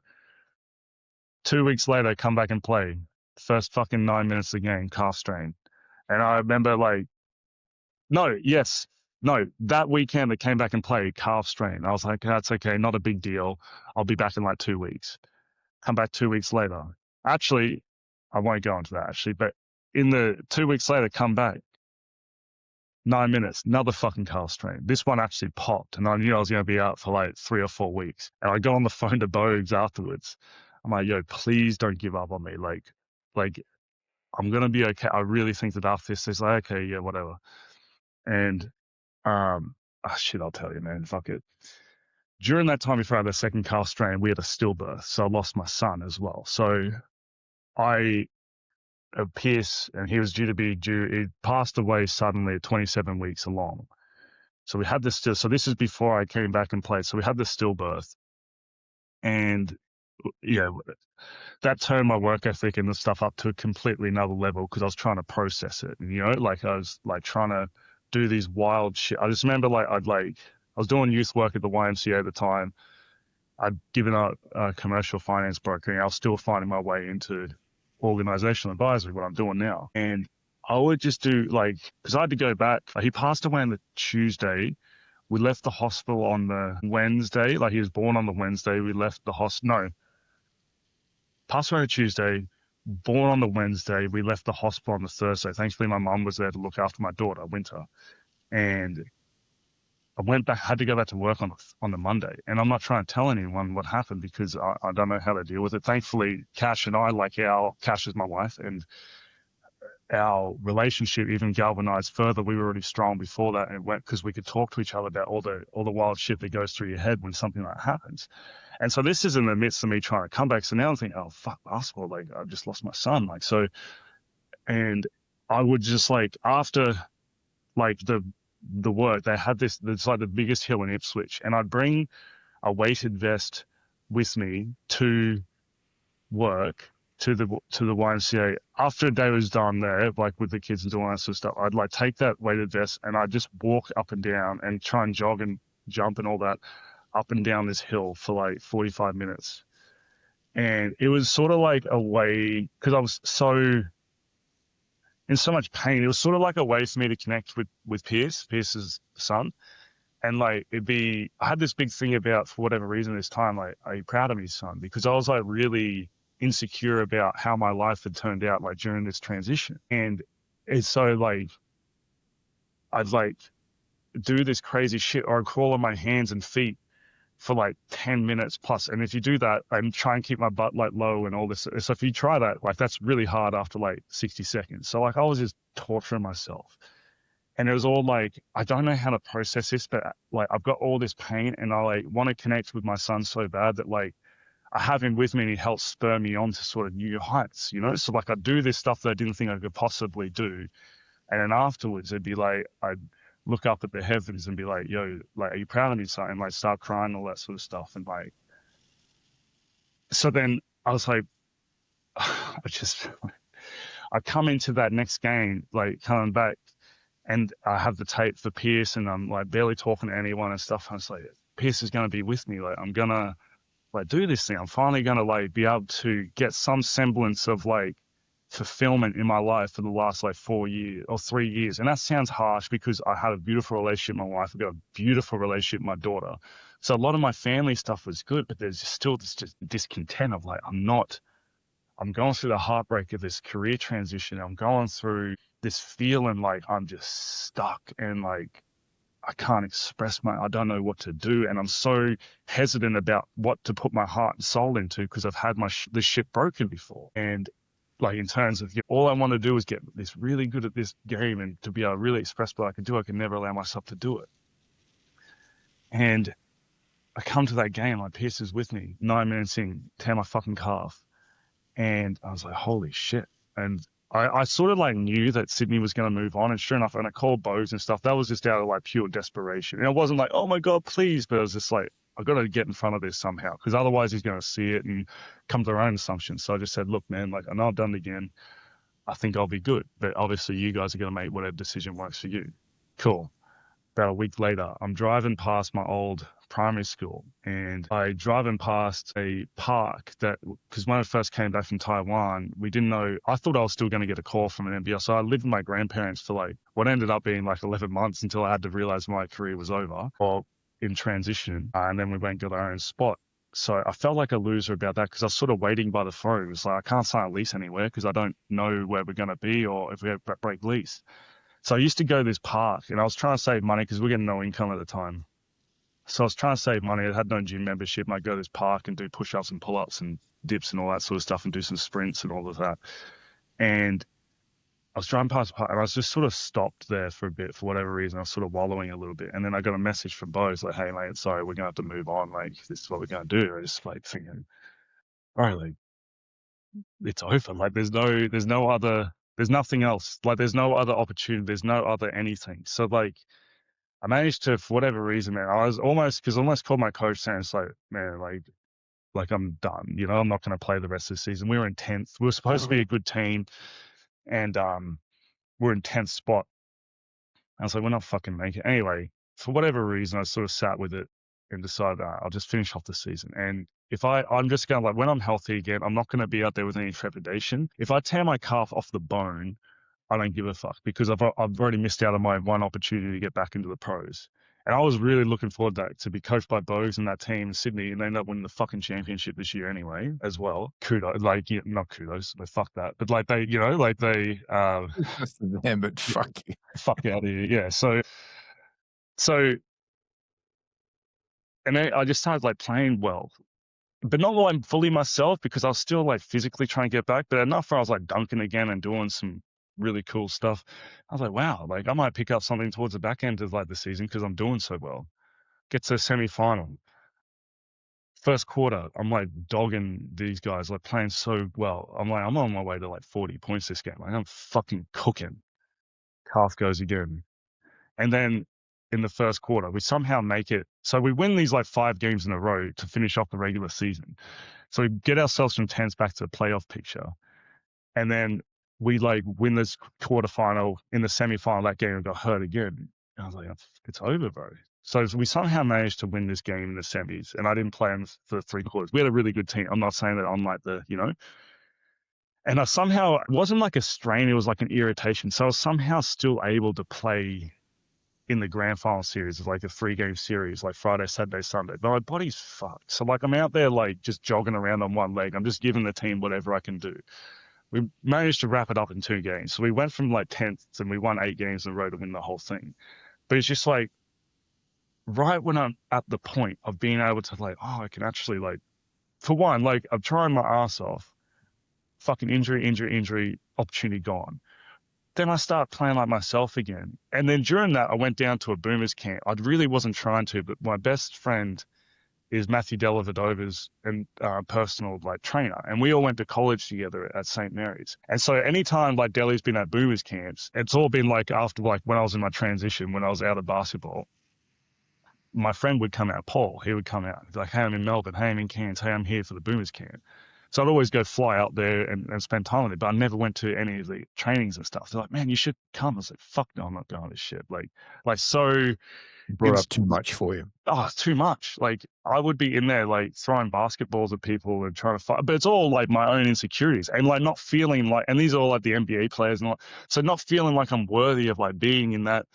2 weeks later, come back and play. First fucking 9 minutes of the game, calf strain. And I remember like, that weekend they came back and played, calf strain. I was like, that's okay, not a big deal. I'll be back in like 2 weeks. Come back 2 weeks later. Actually, I won't go into that actually, but in the 2 weeks later, come back. 9 minutes, another fucking calf strain. This one actually popped, and I knew I was going to be out for like 3 or 4 weeks. And I got on the phone to Bogues afterwards. I'm like, yo, please don't give up on me. Like I'm going to be okay. I really think that after this, it's like, okay, yeah, whatever. And, shit, I'll tell you, man, fuck it. During that time before I had the second calf strain, we had a stillbirth. So I lost my son as well. So Pierce, and he was he passed away suddenly at 27 weeks along. So we had this so this is before I came back and played. So we had this stillbirth. And yeah, that turned my work ethic and the stuff up to a completely another level because I was trying to process it. And, you know, like I was like trying to do these wild shit. I just remember I was doing youth work at the YMCA at the time. I'd given up commercial finance brokering. I was still finding my way into organizational advisory, what I'm doing now. And I would just do because I had to go back. He passed away on the Tuesday. We left the hospital on the Wednesday. Like he was born on the Wednesday. We left the hospital. No, passed away on Tuesday, born on the Wednesday. We left the hospital on the Thursday. Thankfully, my mum was there to look after my daughter, Winter. And I went back, had to go back to work on the Monday. And I'm not trying to tell anyone what happened because I don't know how to deal with it. Thankfully, Cash and I, Cash is my wife, and our relationship even galvanized further. We were already strong before that, and it went because we could talk to each other about all the wild shit that goes through your head when something like that happens. And so this is in the midst of me trying to come back. So now I'm thinking, oh fuck, basketball, like I've just lost my son. Like so, and I would just after the work, they had it's like the biggest hill in Ipswich, and I'd bring a weighted vest with me to work to the YMCA. After a day was done there, like with the kids and doing that sort of stuff, I'd take that weighted vest and I'd just walk up and down and try and jog and jump and all that up and down this hill for 45 minutes. And it was sort of like a way, because I was so in so much pain, it was sort of like a way for me to connect with Pierce's son. And I had this big thing about, for whatever reason this time, are you proud of me, son? Because I was really insecure about how my life had turned out during this transition. And it's so I'd do this crazy shit, or I'd crawl on my hands and feet for 10 minutes plus. And if you do that and try and keep my butt low and all this, so if you try that, that's really hard after 60 seconds. So I was just torturing myself. And it was all I don't know how to process this, but I've got all this pain and I want to connect with my son so bad that I have him with me and he helps spur me on to sort of new heights, you know? So I do this stuff that I didn't think I could possibly do. And then afterwards it'd be I'd look up at the heavens and be yo, are you proud of me, son? And start crying, all that sort of stuff. And so then I was I come into that next game, coming back, and I have the tape for Pierce and I'm barely talking to anyone and stuff. And I was Pierce is going to be with me. I'm going to do this thing. I'm finally going to be able to get some semblance of fulfillment in my life for the last 4 years or 3 years. And that sounds harsh because I had a beautiful relationship with my wife. I've got a beautiful relationship with my daughter. So a lot of my family stuff was good, but there's still this discontent of I'm going through the heartbreak of this career transition. I'm going through this feeling like I'm just stuck and like I can't express I don't know what to do. And I'm so hesitant about what to put my heart and soul into because I've had this shit broken before. And like in terms of all I want to do is get this really good at this game and to be able to really express what I can do. I can never allow myself to do it. And I come to that game, like Pierce is with me, 9 minutes in, tear my fucking calf. And I was like, holy shit. And I sort of like knew that Sydney was going to move on. And sure enough, and I called Bose and stuff. That was just out of like pure desperation. And it wasn't like, oh my God, please. But it was just like, I've got to get in front of this somehow because otherwise he's going to see it and come to their own assumptions. So I just said, look, man, like I know I've done it again. I think I'll be good. But obviously you guys are going to make whatever decision works for you. Cool. About a week later, I'm driving past my old primary school and I driving past a park that, because when I first came back from Taiwan, we didn't know, I thought I was still going to get a call from an MBL. So I lived with my grandparents for like what ended up being like 11 months until I had to realize my career was over or in transition. And then we went and got our own spot. So I felt like a loser about that because I was sort of waiting by the phone. It was like, I can't sign a lease anywhere because I don't know where we're going to be or if we break lease. So I used to go to this park and I was trying to save money because we were getting no income at the time. So I was trying to save money. I had no gym membership. And I'd go to this park and do push-ups and pull-ups and dips and all that sort of stuff and do some sprints and all of that. And I was driving past the park and I was just sort of stopped there for a bit for whatever reason. I was sort of wallowing a little bit. And then I got a message from Bose like, hey, mate, sorry, we're going to have to move on. Like, this is what we're going to do. I just like thinking, all right, like, it's over. Like, there's nothing else. Like, there's no other opportunity. There's no other anything. So, like, I managed to, for whatever reason, man, I almost called my coach saying, it's like, man, like I'm done. You know, I'm not going to play the rest of the season. We were in 10th. We were supposed to be a good team, and we're in 10th spot. I was like, we're not fucking making it. Anyway, for whatever reason, I sort of sat with it and decided I'll just finish off the season. And if I'm just going to, like, when I'm healthy again, I'm not going to be out there with any trepidation. If I tear my calf off the bone, I don't give a fuck because I've already missed out on my one opportunity to get back into the pros. And I was really looking forward to be coached by Bose and that team in Sydney, and they ended up winning the fucking championship this year anyway, as well. Kudos, like, yeah, not kudos, but fuck that. But like they, you know, like they, Kudos to them, but fuck you. fuck out of here, yeah. So, and then I just started like playing well, but not like fully myself because I was still like physically trying to get back, but enough where I was like dunking again and doing some really cool stuff. I was like, wow, like I might pick up something towards the back end of like the season because I'm doing so well. Get to semi-final. First quarter, I'm like dogging these guys, like playing so well. I'm like, I'm on my way to like 40 points this game. Like I'm fucking cooking. Calf goes again. And then in the first quarter, we somehow make it. So we win these like 5 games in a row to finish off the regular season. So we get ourselves from 10th back to the playoff picture. And then we like win this quarterfinal in the semifinal. That game and got hurt again. And I was like, it's over, bro. So we somehow managed to win this game in the semis, and I didn't play in for 3 quarters. We had a really good team. I'm not saying that I'm like and I somehow, it wasn't like a strain, it was like an irritation. So I was somehow still able to play in the grand final series. It's like a 3-game series, like Friday, Saturday, Sunday. But my body's fucked. So like I'm out there like just jogging around on one leg. I'm just giving the team whatever I can do. We managed to wrap it up in 2 games. So we went from like 10th and we won 8 games in a row to win the whole thing. But it's just like, right when I'm at the point of being able to like, oh, I can actually like, for one, like I'm trying my ass off, fucking injury, opportunity gone. Then I start playing like myself again. And then during that, I went down to a Boomers camp. I really wasn't trying to, but my best friend is Matthew Dellavedova's and personal like trainer, and we all went to college together at St. Mary's. And so anytime like Delly's been at Boomers camps, it's all been like after like when I was in my transition, when I was out of basketball, my friend would come out, Paul, he would come out. He'd be like, hey, I'm in Melbourne. Hey, I'm in Cairns. Hey, I'm here for the Boomers camp. So I'd always go fly out there and spend time with it, but I never went to any of the trainings and stuff. They're like, man, you should come. I was like, fuck no, I'm not going to this shit. Like so. Brought up too much for you. Oh, it's too much. Like I would be in there like throwing basketballs at people and trying to fight, but it's all like my own insecurities and like not feeling like, and these are all like the NBA players and all, so not feeling like I'm worthy of like being in that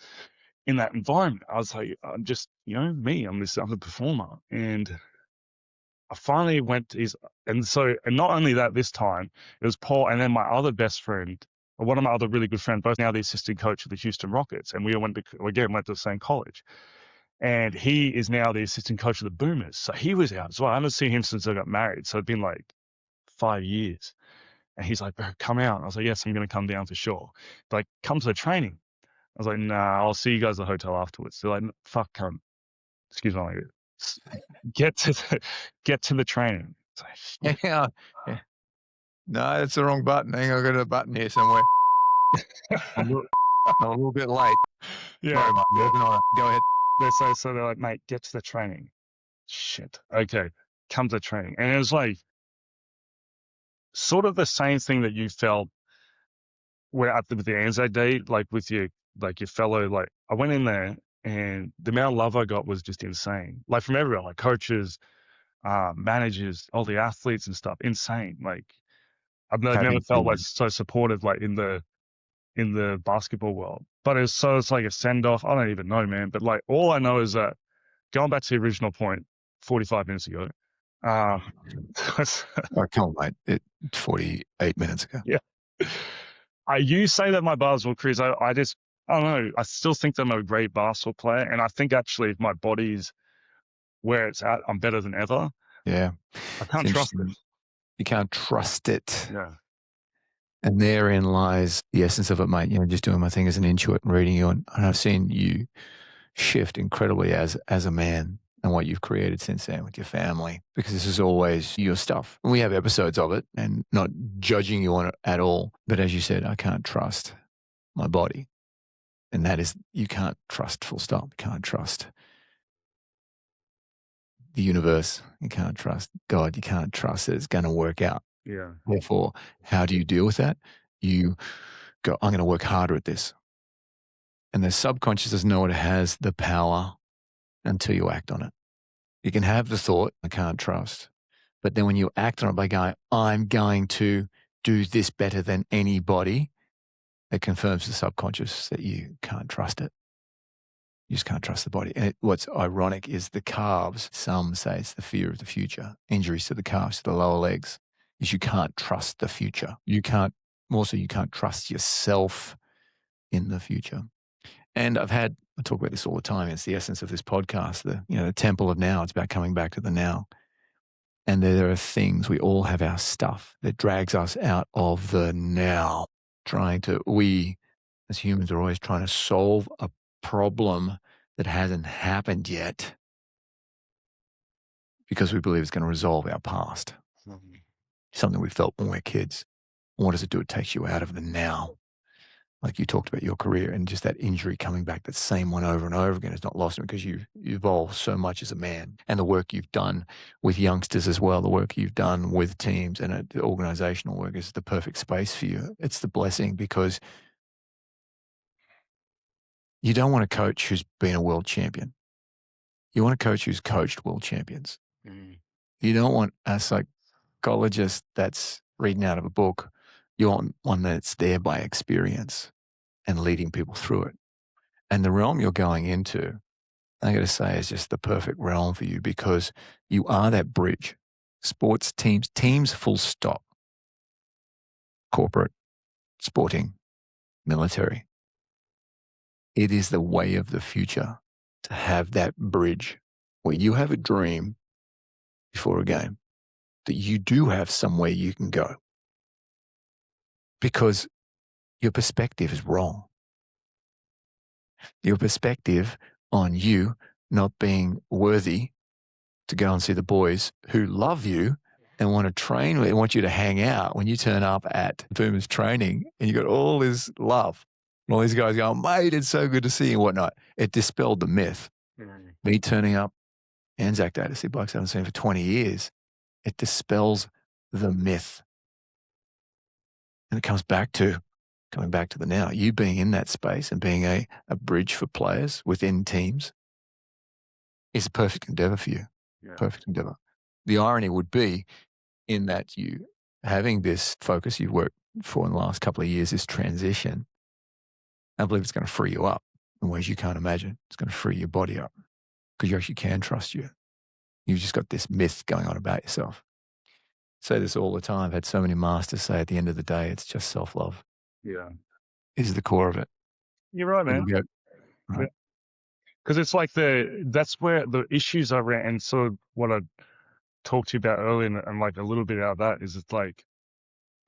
environment. I was like, I'm just, I'm a performer. And I finally went to and not only that, this time it was Paul and then my other best friend one of my other really good friends, both now the assistant coach of the Houston Rockets, and we went to the same college. And he is now the assistant coach of the Boomers. So he was out as well. I haven't seen him since I got married. So it'd been like 5 years. And he's like, bro, come out. And I was like, yes, I'm going to come down for sure. Like, come to the training. I was like, nah, I'll see you guys at the hotel afterwards. They're like, fuck, come. Excuse my language. Get to the training. Like, Yeah. No, that's the wrong button. Hang on, I've got a button here somewhere. I'm a little bit late. yeah. Sorry, mate. Moving on. Go ahead. So they're like, mate, get to the training. Shit. Okay. Come to the training. And it was like sort of the same thing that you felt with the Anzac Day, like with your fellow, like I went in there and the amount of love I got was just insane. Like from everyone, like coaches, managers, all the athletes and stuff, insane. Like I've never felt like so supported like in the basketball world. But it's like a send off. I don't even know, man. But like all I know is that going back to the original point, 45 minutes ago. Oh, come on, mate. 48 minutes ago. Yeah. You say that my basketball career is, I don't know. I still think that I'm a great basketball player. And I think actually if my body's where it's at, I'm better than ever. Yeah. I can't trust it. You can't trust it. Yeah. And therein lies the essence of it, mate. You know, just doing my thing as an intuit and reading you. And I've seen you shift incredibly as a man and what you've created since then with your family, because this is always your stuff. And we have episodes of it and not judging you on it at all. But as you said, I can't trust my body. And that is, you can't trust, full stop. You can't trust the universe. You can't trust God. You can't trust that it's going to work out. Yeah. Therefore, how do you deal with that? You go, I'm going to work harder at this. And the subconscious doesn't know it has the power until you act on it. You can have the thought, I can't trust. But then when you act on it by going, I'm going to do this better than anybody, it confirms the subconscious that you can't trust it. You just can't trust the body. And what's ironic is the calves, some say it's the fear of the future, injuries to the calves, to the lower legs, is you can't trust the future. You can't trust yourself in the future. And I talk about this all the time. It's the essence of this podcast, the temple of now. It's about coming back to the now. And there are things, we all have our stuff that drags us out of the now. We as humans are always trying to solve a problem that hasn't happened yet because we believe it's going to resolve our past. Mm-hmm. Something we felt when we were kids. What does it do? It takes you out of the now. Like you talked about your career and just that injury coming back, that same one over and over again is not lost because you've evolved so much as a man. And the work you've done with youngsters as well, the work you've done with teams and the organizational work is the perfect space for you. It's the blessing because you don't want a coach who's been a world champion. You want a coach who's coached world champions. Mm. You don't want a psychologist that's reading out of a book. You want one that's there by experience and leading people through it. And the realm you're going into, I got to say, is just the perfect realm for you because you are that bridge. Sports teams full stop. Corporate, sporting, military. It is the way of the future to have that bridge where you have a dream before a game that you do have somewhere you can go. Because your perspective is wrong. Your perspective on you not being worthy to go and see the boys who love you and want to train with, want you to hang out when you turn up at Boomers training and you got all this love. And all these guys going, mate, it's so good to see you and whatnot. It dispelled the myth. Mm. Me turning up Anzac Day to see blokes I haven't seen for 20 years, it dispels the myth. And it coming back to the now. You being in that space and being a bridge for players within teams is a perfect endeavor for you. Yeah. Perfect endeavor. The irony would be in that you having this focus you've worked for in the last couple of years, this transition, I believe it's going to free you up in ways you can't imagine. It's going to free your body up because you actually can trust you. You've just got this myth going on about yourself. I say this all the time. I've had so many masters say at the end of the day, it's just self-love. Yeah. is the core of it. You're right, And man. you go, Yeah. right. Because it's like that's where the issues are at. And so what I talked to you about earlier and like a little bit out of that is it's like,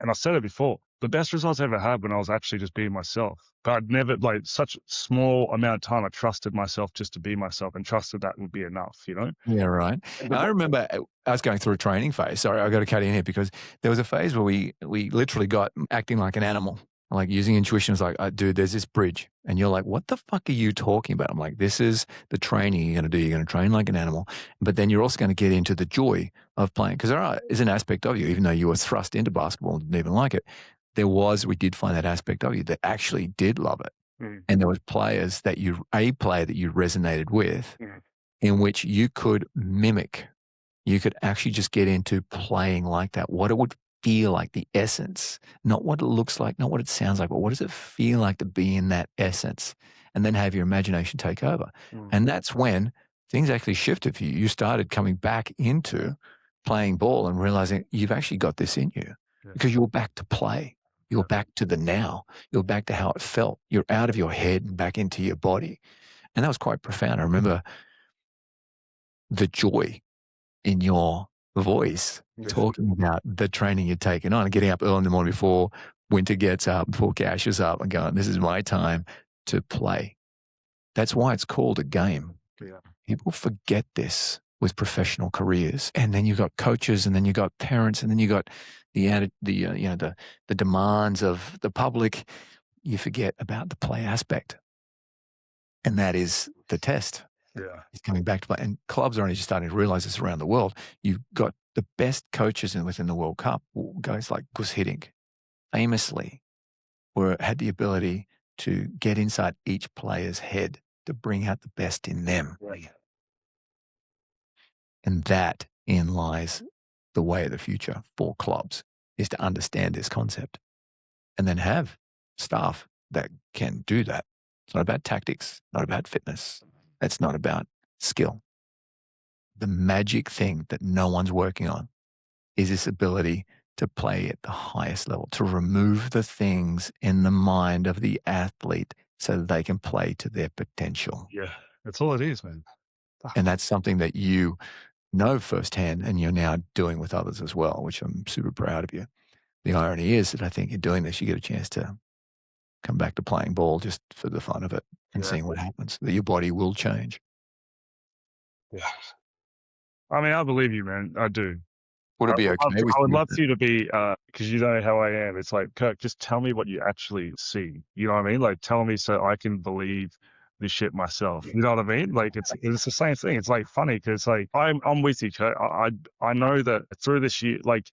and I said it before, the best results I ever had when I was actually just being myself. But I'd never, like, such small amount of time, I trusted myself just to be myself and trusted that would be enough, you know? Yeah, right. And I remember I was going through a training phase. Sorry, I got to cut in here because there was a phase where we literally got acting like an animal, like using intuition. It's like, dude, there's this bridge. And you're like, what the fuck are you talking about? I'm like, this is the training you're going to do. You're going to train like an animal. But then you're also going to get into the joy of playing. Because there is an aspect of you, even though you were thrust into basketball and didn't even like it, we did find that aspect of you that actually did love it. Mm. And there was a player that you resonated with in which you could mimic. You could actually just get into playing like that, what it would feel like, the essence, not what it looks like, not what it sounds like, but what does it feel like to be in that essence? And then have your imagination take over. And that's when things actually shifted for you. You started coming back into playing ball and realizing you've actually got this in you because you're back to play. You're back to the now. You're back to how it felt. You're out of your head and back into your body. And that was quite profound. I remember the joy in your voice talking about the training you'd taken on and getting up early in the morning before winter gets up, before Cash is up and going, this is my time to play. That's why it's called a game. Yeah. People forget this with professional careers. And then you've got coaches and then you've got parents and then you've got the demands of the public. You forget about the play aspect. And that is the test. Yeah. It's coming back to play. And clubs are only just starting to realize this around the world. You've got the best coaches within the World Cup, guys like Gus Hiddink, famously had the ability to get inside each player's head to bring out the best in them. Right. And that in lies the way of the future for clubs, is to understand this concept and then have staff that can do that. It's not about tactics, not about fitness. It's not about skill. The magic thing that no one's working on is this ability to play at the highest level, to remove the things in the mind of the athlete so that they can play to their potential. Yeah. That's all it is, man. And that's something that you know firsthand and you're now doing with others as well, which I'm super proud of you. The irony is that I think you're doing this, you get a chance to come back to playing ball just for the fun of it and seeing what happens, that your body will change. Yeah. I mean, I believe you, man. I do. Would it be okay with I would you? love you to be, because you know how I am. It's like, Kirk, just tell me what you actually see. You know what I mean? Like, tell me so I can believe this shit myself. You know what I mean? Like, it's the same thing. It's like funny because like I'm with you, Kirk. I know that through this year, like,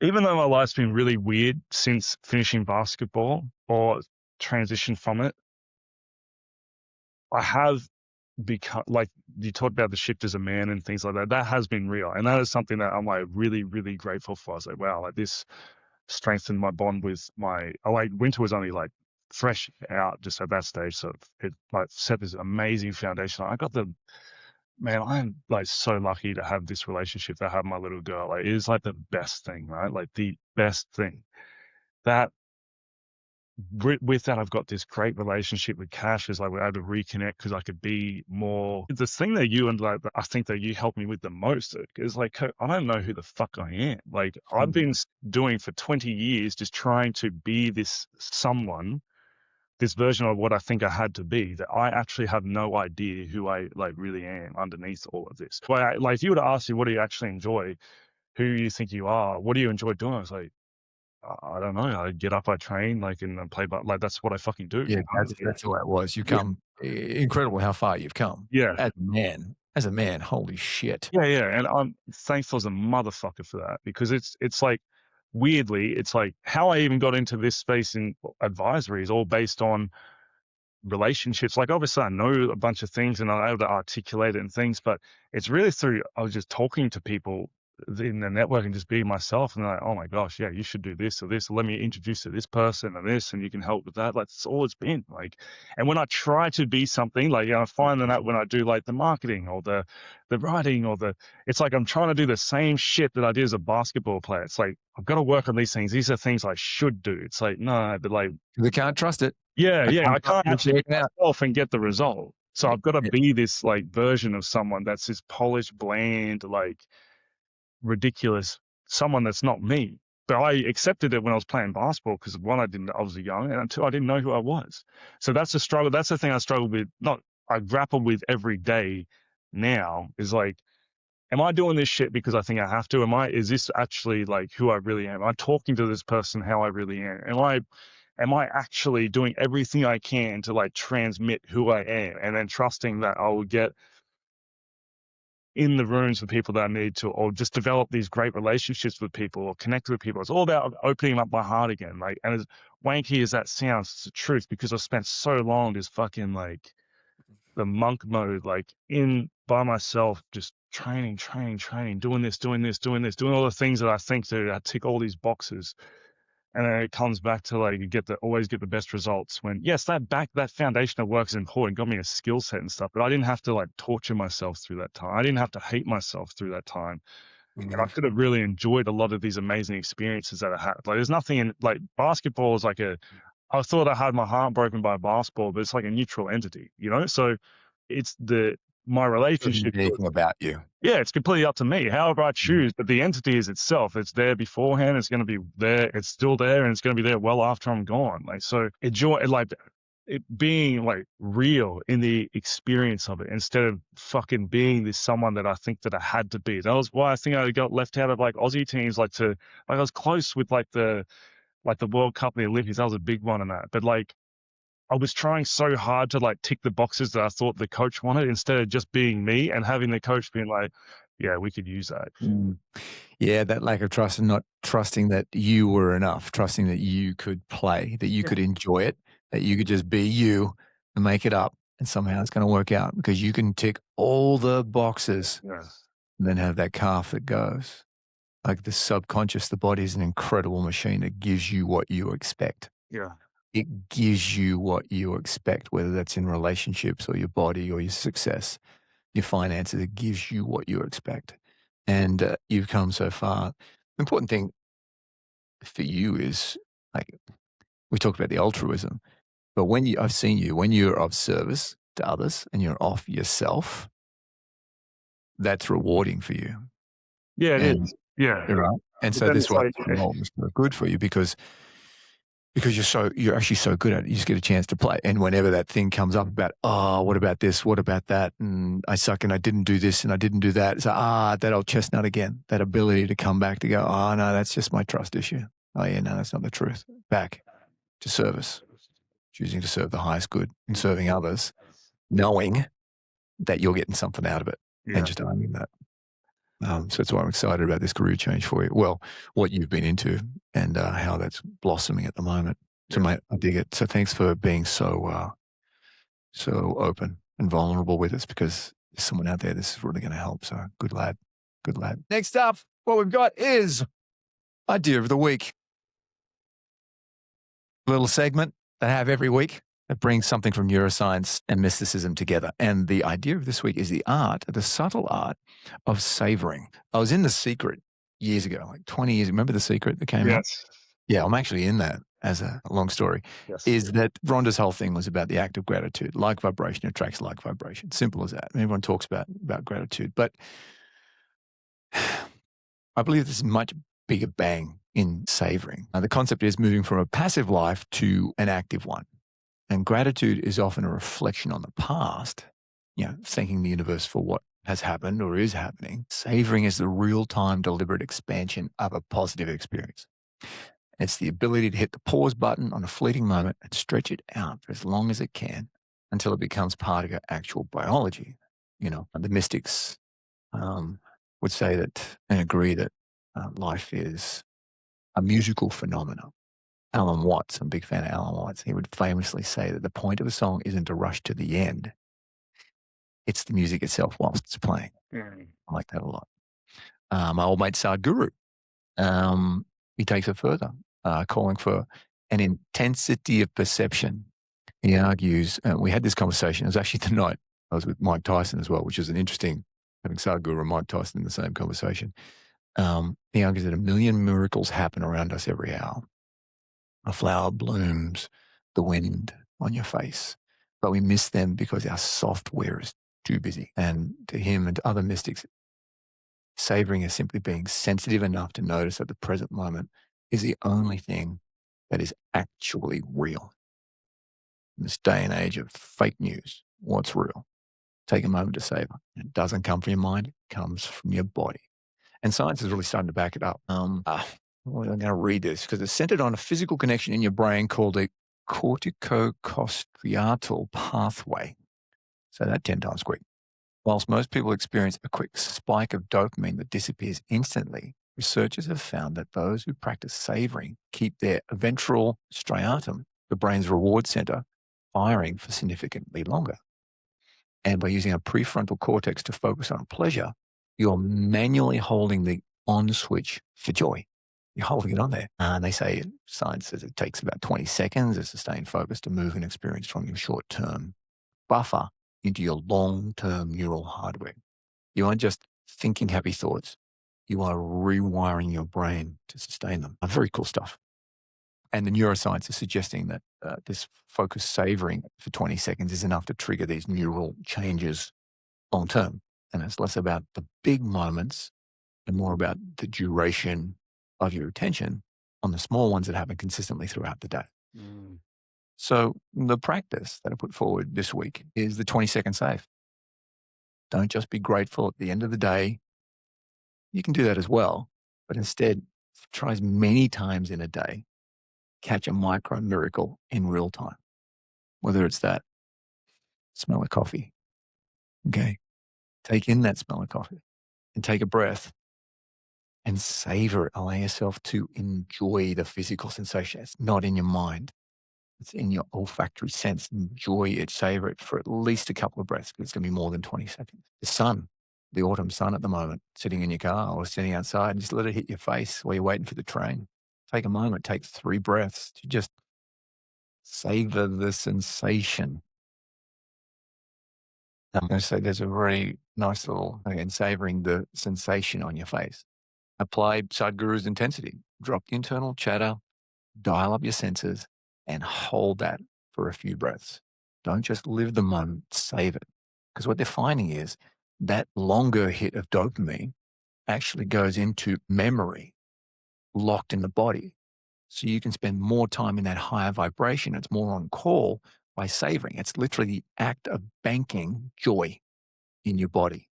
even though my life's been really weird since finishing basketball or transition from it, I have become, like you talked about the shift as a man and things like that. That has been real, and that is something that I'm like really, really grateful for. I was like, wow, like this strengthened my bond with my. Like winter was only like fresh out just at that stage, so it like set this amazing foundation. I got the man. I'm like so lucky to have this relationship that I have with my little girl. Like it is like the best thing, right? Like the best thing. That with that, I've got this great relationship with Cash. Is like we're able to reconnect because I could be more. The thing that you and like I think that you helped me with the most is like I don't know who the fuck I am. Like I've been doing for 20 years, just trying to be this someone, this version of what I think I had to be. That I actually have no idea who I like really am underneath all of this. Like if you were to ask me, what do you actually enjoy? Who you think you are? What do you enjoy doing? I was like, I don't know. I get up, I train, like, and I play, but like that's what I fucking do. Yeah, that's the way it was. You've come incredible how far you've come. Yeah, As a man, holy shit. yeah, and I'm thankful as a motherfucker for that because it's like weirdly, it's like how I even got into this space in advisory is all based on relationships. Like obviously I know a bunch of things and I'm able to articulate it and things, but it's really through I was just talking to people in the network and just being myself, and they're like, oh my gosh, yeah, you should do this or this, or let me introduce you to this person and this, and you can help with that. Like, that's all it's been like. And when I try to be something, like, I find that when I do like the marketing or the writing or it's like I'm trying to do the same shit that I did as a basketball player. It's like, I've got to work on these things. These are things I should do. It's like, no, but like, They can't trust it. yeah, I I can't trust can't it. actually be myself and get the result. So I've got to Yeah. be this like version of someone that's this polished, bland, like ridiculous, someone that's not me. But I accepted it when I was playing basketball because one, I was young, and two, I didn't know who I was. So that's the struggle. That's the thing I struggle with. I grapple with every day now is like, am I doing this shit because I think I have to? Is this actually like who I really am? Am I talking to this person how I really am? Am I actually doing everything I can to like transmit who I am, and then trusting that I will get in the rooms with people that I need to, or just develop these great relationships with people or connect with people? It's all about opening up my heart again. Like, and as wanky as that sounds, it's the truth, because I've spent so long just fucking like the monk mode, like in by myself, just training, doing this, doing all the things that I think that I tick all these boxes. And then it comes back to like, you always get the best results when, yes, that foundation of work is important, got me a skill set and stuff, but I didn't have to like torture myself through that time. I didn't have to hate myself through that time. And I could have really enjoyed a lot of these amazing experiences that I had. Like, there's nothing in like basketball is like I thought I had my heart broken by basketball, but it's like a neutral entity, you know? So it's my relationship. Anything about you. Yeah, it's completely up to me. However I choose, but the entity is itself. It's there beforehand. It's going to be there. It's still there, and it's going to be there well after I'm gone. Like, so enjoy like it being like real in the experience of it, instead of fucking being this someone that I think that I had to be. That was why I think I got left out of like Aussie teams. I was close with like the World Cup and the Olympics. That was a big one in that, but like, I was trying so hard to like tick the boxes that I thought the coach wanted, instead of just being me and having the coach being like, yeah, we could use that. Yeah, that lack of trust, and not trusting that you were enough, trusting that you could play, that you could enjoy it, that you could just be you and make it up, and somehow it's going to work out because you can tick all the boxes and then have that calf that goes. Like the subconscious, the body is an incredible machine that gives you what you expect. Yeah. It gives you what you expect, whether that's in relationships or your body or your success, your finances. It gives you what you expect. And you've come so far. The important thing for you is, like, we talked about the altruism, but I've seen you, when you're of service to others and you're off yourself, that's rewarding for you. Yeah, it is. Yeah. Right. And But so then this it's was like, good for you because you're actually so good at it. You just get a chance to play. And whenever that thing comes up about, oh, what about this? What about that? And I suck and I didn't do this and I didn't do that. So, that old chestnut again, that ability to come back to go, oh, no, that's just my trust issue. Oh, yeah, no, that's not the truth. Back to service, choosing to serve the highest good and serving others, knowing that you're getting something out of it and just owning that. So that's why I'm excited about this career change for you. Well, what you've been into and how that's blossoming at the moment. So, mate, I dig it. So thanks for being so open and vulnerable with us, because there's someone out there this is really going to help. So good lad. Good lad. Next up, what we've got is Idea of the Week. A little segment that I have every week that brings something from neuroscience and mysticism together. And the idea of this week is the subtle art of savoring. I was in The Secret years ago, like 20 years. Remember The Secret that came out? Yeah, I'm actually in that, as a long story. Is that Rhonda's whole thing was about the act of gratitude. Like vibration attracts like vibration. Simple as that. Everyone talks about gratitude. But I believe there's a much bigger bang in savoring. The concept is moving from a passive life to an active one. And gratitude is often a reflection on the past, thanking the universe for what has happened or is happening. Savoring is the real-time, deliberate expansion of a positive experience. It's the ability to hit the pause button on a fleeting moment and stretch it out for as long as it can until it becomes part of your actual biology. The mystics would say that and agree that life is a musical phenomenon. Alan Watts, I'm a big fan of Alan Watts. He would famously say that the point of a song isn't to rush to the end. It's the music itself whilst it's playing. I like that a lot. My old mate Sadhguru, he takes it further, calling for an intensity of perception. He argues, we had this conversation, it was actually tonight, I was with Mike Tyson as well, which is an interesting, having Sadhguru and Mike Tyson in the same conversation. He argues that a million miracles happen around us every hour. A flower blooms, the wind on your face, but we miss them because our software is too busy. And to him and to other mystics, savoring is simply being sensitive enough to notice that the present moment is the only thing that is actually real. In this day and age of fake news, what's real? Take a moment to savor. It doesn't come from your mind, it comes from your body. And science is really starting to back it up. I'm going to read this because it's centered on a physical connection in your brain called a corticostriatal pathway. Say that 10 times quick. Whilst most people experience a quick spike of dopamine that disappears instantly, researchers have found that those who practice savoring keep their ventral striatum, the brain's reward center, firing for significantly longer. And by using a prefrontal cortex to focus on pleasure, you're manually holding the on switch for joy. You're holding it on there. And they say, science says it takes about 20 seconds of sustained focus to move an experience from your short-term buffer into your long-term neural hardware. You aren't just thinking happy thoughts. You are rewiring your brain to sustain them. Very cool stuff. And the neuroscience is suggesting that this focused savoring for 20 seconds is enough to trigger these neural changes long term. And it's less about the big moments and more about the duration of your attention on the small ones that happen consistently throughout the day. Mm. So the practice that I put forward this week is the 20-second save. Don't just be grateful at the end of the day. You can do that as well, but instead try as many times in a day, catch a micro miracle in real time, whether it's that smell of coffee. Okay. Take in that smell of coffee and take a breath and savor it. Allow yourself to enjoy the physical sensation. It's not in your mind. It's in your olfactory sense. Enjoy it, savor it for at least a couple of breaths because it's going to be more than 20 seconds. The sun, the autumn sun at the moment, sitting in your car or sitting outside, just let it hit your face while you're waiting for the train. Take a moment, take 3 breaths to just savor the sensation. I'm going to say there's a very nice little, again, savoring the sensation on your face. Apply Sadhguru's intensity. Drop the internal chatter, dial up your senses, and hold that for a few breaths. Don't just live the moment, save it. Because what they're finding is that longer hit of dopamine actually goes into memory locked in the body. So you can spend more time in that higher vibration. It's more on call by savoring. It's literally the act of banking joy in your body.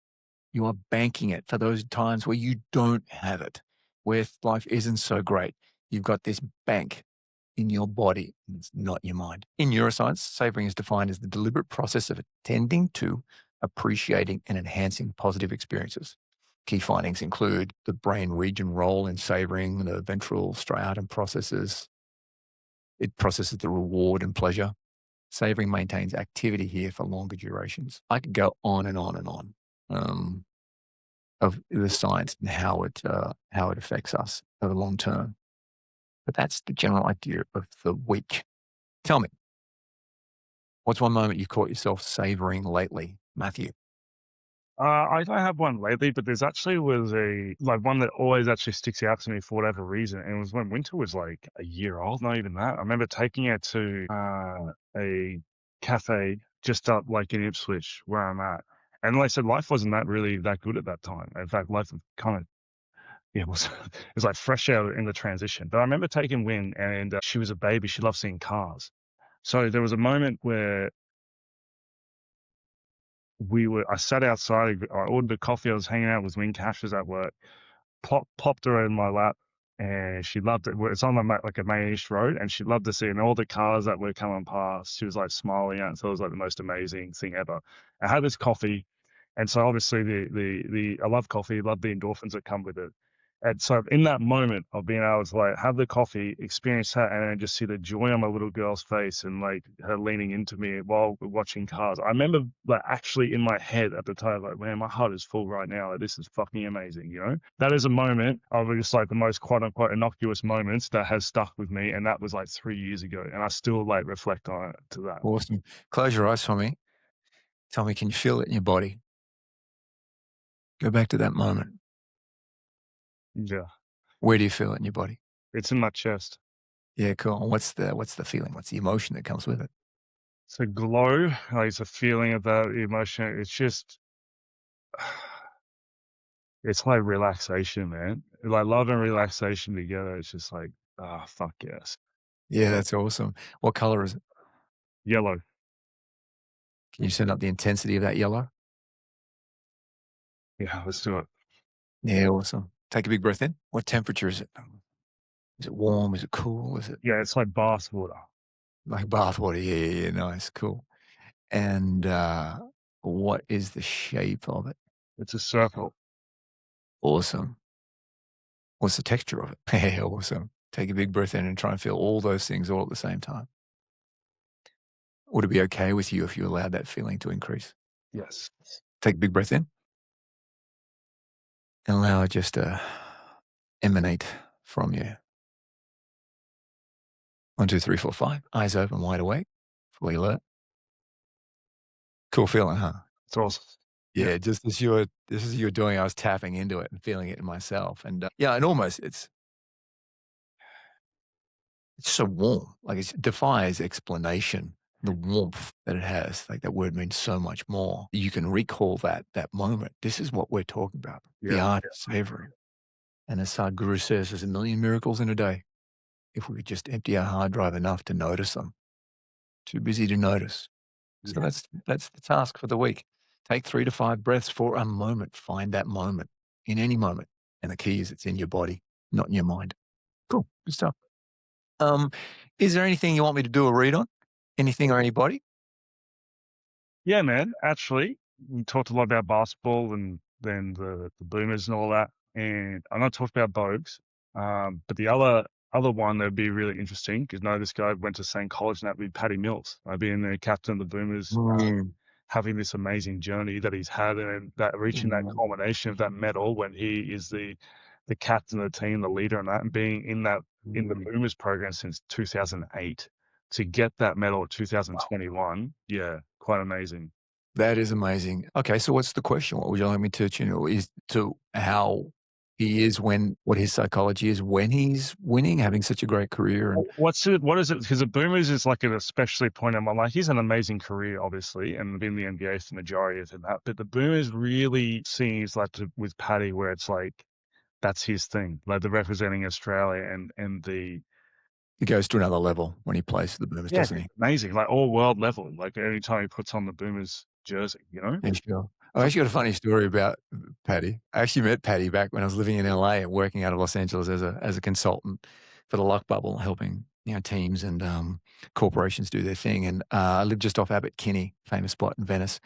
You are banking it for those times where you don't have it, where life isn't so great. You've got this bank in your body, and it's not your mind. In neuroscience, savoring is defined as the deliberate process of attending to, appreciating, and enhancing positive experiences. Key findings include the brain region role in savoring, the ventral striatum processes. It processes the reward and pleasure. Savoring maintains activity here for longer durations. I could go on and on and on of the science and how it affects us over the long term. But that's the general idea of the week. Tell me, what's one moment you caught yourself savoring lately, Matthew? I don't have one lately, but there's actually was one that always actually sticks out to me for whatever reason. And it was when Winter was like a year old, not even that. I remember taking her to a cafe just up like in Ipswich where I'm at. And like I said, life wasn't really that good at that time. In fact, life was kind of, yeah, it was, it was like fresh out in the transition. But I remember taking Win and she was a baby. She loved seeing cars. So there was a moment where I sat outside, I ordered a coffee, I was hanging out with Win, Cash was at work, popped her in my lap, and she loved it. It's on like a main-ish road, and she loved to see, and all the cars that were coming past, she was like smiling at, so it was like the most amazing thing ever. I had this coffee, and so obviously I love coffee, love the endorphins that come with it. And so in that moment of being able to like have the coffee, experience that, and then just see the joy on my little girl's face and like her leaning into me while we're watching cars. I remember like actually in my head at the time, like, man, my heart is full right now. Like, this is fucking amazing, you know? That is a moment of just like the most quote unquote innocuous moments that has stuck with me. And that was like 3 years ago. And I still like reflect on it to that. Awesome. Close your eyes for me. Tell me, can you feel it in your body? Go back to that moment. Yeah. Where do you feel it in your body? It's in my chest. Yeah, cool. And what's the feeling? What's the emotion that comes with it? It's a glow, like it's a feeling of that emotion. It's just, it's like relaxation, man. Like love and relaxation together. It's just like, ah, fuck yes. Yeah, that's awesome. What color is it? Yellow. Can you set up the intensity of that yellow? Yeah, let's do it. Yeah, awesome. Take a big breath in. What temperature is it? Is it warm? Is it cool? Is it Yeah, it's like bath water. like bath water? Yeah, yeah, yeah. Nice, cool. And what is the shape of it? It's a circle. Awesome. What's the texture of it? Yeah, awesome. Take a big breath in and try and feel all those things all at the same time. Would it be okay with you if you allowed that feeling to increase? Yes. Take a big breath in and allow it just to emanate from you. 1, 2, 3, 4, 5. Eyes open, wide awake, fully alert. Cool feeling, huh? It's awesome. Yeah, just as you were doing, I was tapping into it and feeling it in myself. And yeah, and almost it's so warm. Like it defies explanation. The warmth that it has, like that word means so much more. You can recall that moment. This is what we're talking about. The Yeah. art of savoring. And as Sadhguru says, there's a million miracles in a day. If we could just empty our hard drive enough to notice them. Too busy to notice. So Yeah. that's the task for the week. Take 3 to 5 breaths for a moment. Find that moment in any moment. And the key is it's in your body, not in your mind. Cool. Good stuff. Is there anything you want me to do a read on? Anything or anybody? Yeah, man. Actually, we talked a lot about basketball and then the boomers and all that. And I'm not talking about Bogues. But the other one that'd be really interesting because this guy went to the same college and that would be Paddy Mills. Being the captain of the Boomers, having this amazing journey that he's had and that reaching that culmination of that medal when he is the captain of the team, the leader and that, and being in the Boomers program since 2008 to get that medal in 2021. Yeah, quite amazing. That is amazing. Okay, so what's the question? What would you like me to tune in? Is to how he is what his psychology is when he's winning, having such a great career. And What is it? Because the Boomers is like an especially point in my life. He's an amazing career, obviously, and been in the NBA for the majority of that. But the Boomers really seems like with Paddy, where it's like that's his thing, like the representing Australia and the he goes to another level when he plays for the Boomers, doesn't he? amazing, like all world level. Like every time he puts on the Boomers jersey, you know. Yeah, sure. I actually got a funny story about Paddy. I actually met Paddy back when I was living in LA and working out of Los Angeles as a consultant for the Luck Bubble, helping teams and corporations do their thing. And I lived just off Abbot Kinney, famous spot in Venice.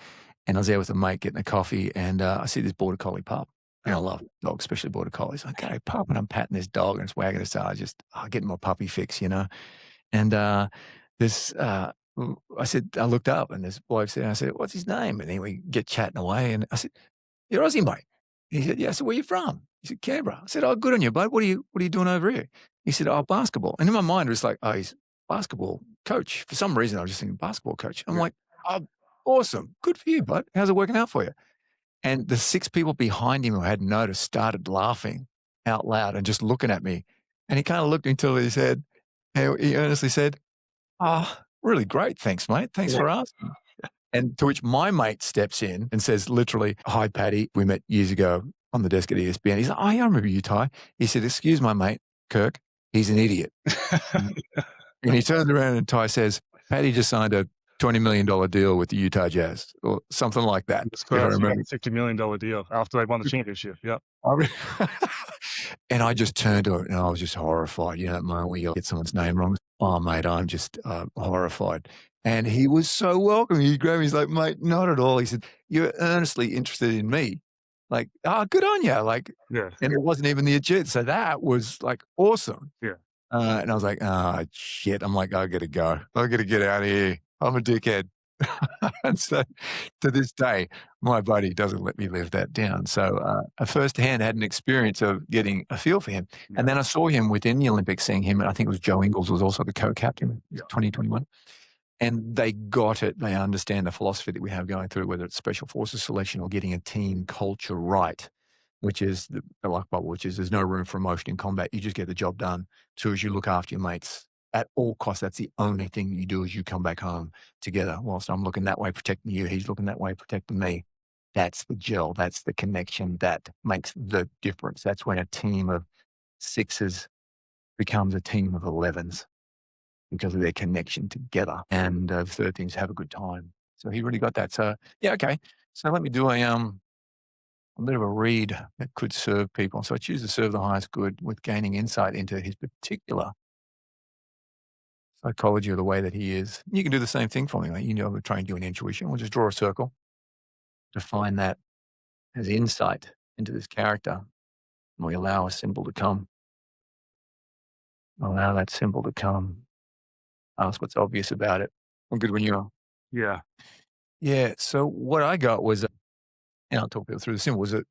And I was there with a mate getting a coffee, and I see this border collie pup. And I love dogs, especially border collies. I go, pup, and I'm patting this dog, and it's wagging its tail. Getting my puppy fix, And this. I said, I looked up and this bloke said, I said, what's his name? And then we get chatting away. And I said, you're Aussie, mate. He said, yeah. I said, where are you from? He said, Canberra. I said, oh, good on you, bud. What are you doing over here? He said, oh, basketball. And in my mind, it was like, oh, he's basketball coach. For some reason, I was just thinking basketball coach. I'm like, oh, awesome. Good for you, bud. How's it working out for you? And the 6 people behind him who hadn't noticed started laughing out loud and just looking at me. And he kind of looked until he said, he earnestly said, really great. Thanks, mate. Thanks for asking. And to which my mate steps in and says, literally, hi, Paddy. We met years ago on the desk at ESPN. He's like, oh, yeah, I remember you, Ty. He said, excuse my mate, Kirk. He's an idiot. And he turns around and Ty says, Paddy just signed a $20 million deal with the Utah Jazz or something like that. It's a $50 million deal after they won the championship. Yep. And I just turned to it and I was just horrified. You know that moment where you get someone's name wrong? Oh, mate, I'm just horrified. And he was so welcome. He grabbed me. He's like, mate, not at all. He said, you're earnestly interested in me. like, "Oh, good on you." Like, Yeah. and it wasn't even the legit. So that was like awesome. Yeah. And I was like, "Oh, shit." I'm like, "I gotta go. I gotta get out of here. I'm a dickhead." And so to this day, my buddy doesn't let me live that down. So I firsthand had an experience of getting a feel for him. Yeah. And then I saw him within the Olympics, seeing him, and I think it was Joe Ingles was also the co-captain, Yeah. 2021. And they got it. They understand the philosophy that we have going through, whether it's special forces selection or getting a team culture right, which is the luck bubble, which is there's no room for emotion in combat. You just get the job done. Two is you look after your mates at all costs. That's the only thing you do is you come back home together. Whilst I'm looking that way, protecting you, he's looking that way, protecting me. That's the gel. That's the connection that makes the difference. That's when a team of sixes becomes a team of 11s because of their connection together. And the third thing is have a good time. So he really got that. So yeah, okay. So let me do a bit of a read that could serve people. So I choose to serve the highest good with gaining insight into his particular psychology or the way that he is. You can do the same thing for me. Like, you know, we're trying to do an intuition. We'll just draw a circle, define that as insight into this character. And we allow a symbol to come. Allow that symbol to come. Ask what's obvious about it. I'm good when you are. Yeah. Yeah. So what I got was, and I'll talk people through the symbol, was a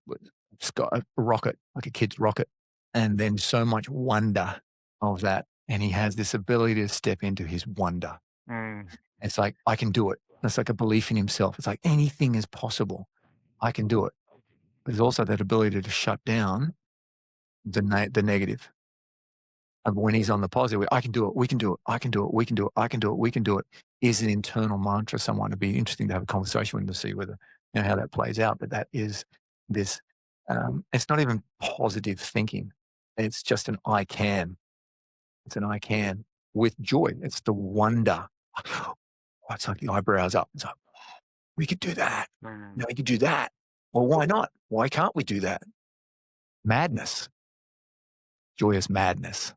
rocket, like a kid's rocket. And then so much wonder of that. And he has this ability to step into his wonder. Mm. It's like, I can do it. It's like a belief in himself. It's like anything is possible. I can do it. But there's also that ability to shut down the negative. And when he's on the positive, I can do it. We can do it. I can do it. We can do it. I can do it. We can do it. Is an internal mantra. Someone to be interesting to have a conversation with him to see whether how that plays out. But that is this. It's not even positive thinking. It's just an I can. It's an I can with joy. It's the wonder. It's like the eyebrows up. It's like, we could do that. Mm. No, we could do that. Well, why not? Why can't we do that? Madness, joyous madness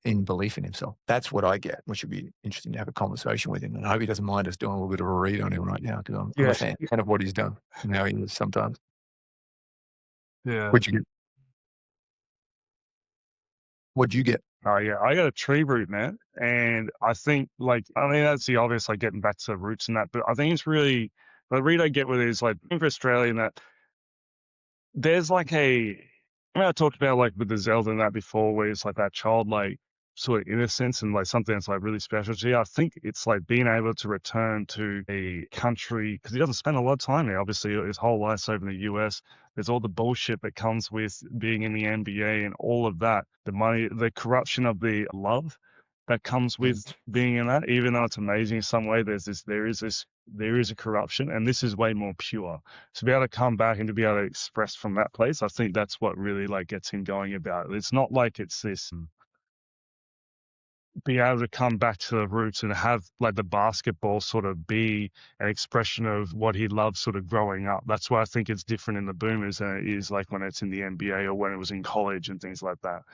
in belief in himself. That's what I get, which would be interesting to have a conversation with him. And I hope he doesn't mind us doing a little bit of a read on him right now because I'm a Yeah. fan of what he's done and how he is sometimes. Yeah. What'd you get? What'd you get? Oh yeah, I got a tree root, man. And I think like I mean that's the obvious, like getting back to roots and that, but I think it's really the read I get with it is like for Australian that there's like I mean, I talked about like with the Zelda and that before, where it's like that childlike sort of innocence and like something that's like really special to you. I think it's like being able to return to a country because he doesn't spend a lot of time there. Obviously, his whole life's over in the US. There's all the bullshit that comes with being in the NBA and all of that. The money, the corruption of the love that comes with being in that. Even though it's amazing in some way, there is a corruption, and this is way more pure. To be able to come back and to be able to express from that place, I think that's what really like gets him going about it. It's not like it's this be able to come back to the roots and have like the basketball sort of be an expression of what he loved sort of growing up. That's why I think it's different in the Boomers than it is like when it's in the NBA or when it was in college and things like that.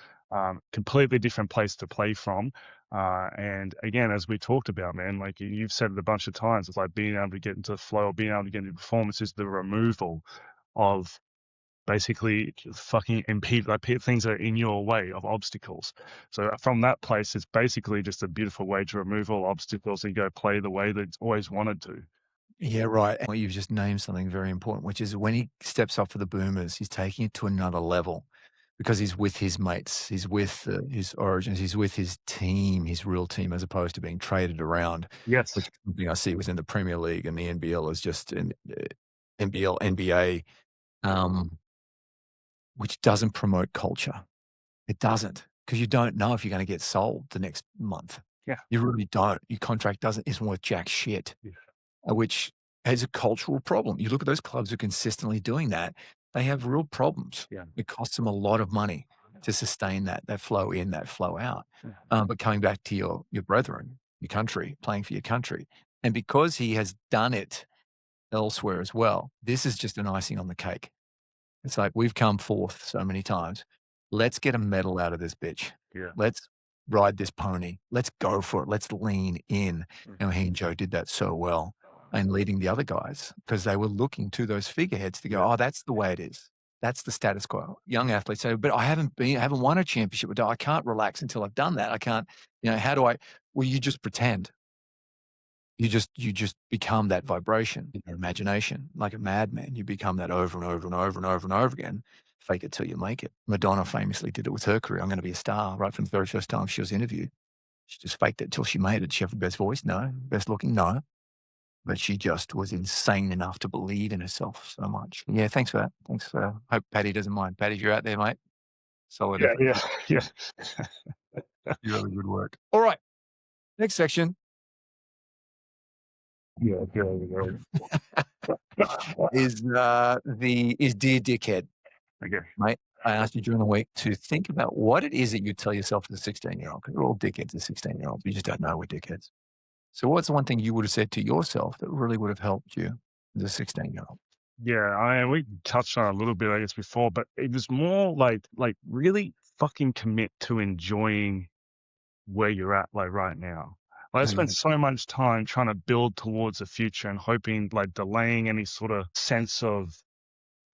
Completely different place to play from. And again, as we talked about, man, like you've said it a bunch of times, it's like being able to get into the flow or being able to get into performance is the removal of basically fucking impede like things that are in your way of obstacles. So from that place, it's basically just a beautiful way to remove all obstacles and go play the way that it's always wanted to. Yeah, right. Well, you've just named something very important, which is when he steps up for the Boomers, he's taking it to another level because he's with his mates, he's with his origins, he's with his team, his real team, as opposed to being traded around, Yes. which is something I see within the Premier League and the NBL is just an NBL, NBA, which doesn't promote culture. It doesn't, because you don't know if you're going to get sold the next month. Yeah. You really don't. Your contract isn't worth jack shit. Yeah. Which has a cultural problem. You look at those clubs who are consistently doing that, they have real problems. Yeah. It costs them a lot of money to sustain that flow in, that flow out. Yeah. But coming back to your brethren, your country, playing for your country. And because he has done it elsewhere as well, this is just an icing on the cake. It's like, we've come forth so many times. Let's get a medal out of this bitch. Yeah. Let's ride this pony. Let's go for it. Let's lean in. And he and Joe did that so well. and leading the other guys because they were looking to those figureheads to go, Yeah. oh, that's the way it is. That's the status quo. Young athletes say, but I haven't won a championship. I can't relax until I've done that. I can't, how do I? Well, you just pretend. You just become that vibration in your imagination, like a madman. You become that over and over and over and over and over again. Fake it till you make it. Madonna famously did it with her career. I'm going to be a star right from the very first time she was interviewed. She just faked it till she made it. She had the best voice? No. Best looking? No. But she just was insane enough to believe in herself so much. Yeah, thanks for that. Thanks for hope Paddy doesn't mind. Paddy, you're out there, mate. Solid Yeah, effort. yeah, yeah. Really good work. All right. Next section Yeah, is Dear Dickhead. okay. Mate, I asked you during the week to think about what it is that you tell yourself as a 16-year-old, because we're all dickheads as 16-year-olds. We just don't know we're dickheads. So what's the one thing you would have said to yourself that really would have helped you as a 16-year-old? Yeah, we touched on it a little bit, I guess, before, but it was more like really fucking commit to enjoying where you're at, like right now. Like, I spent so much time trying to build towards the future and hoping, like delaying any sort of sense of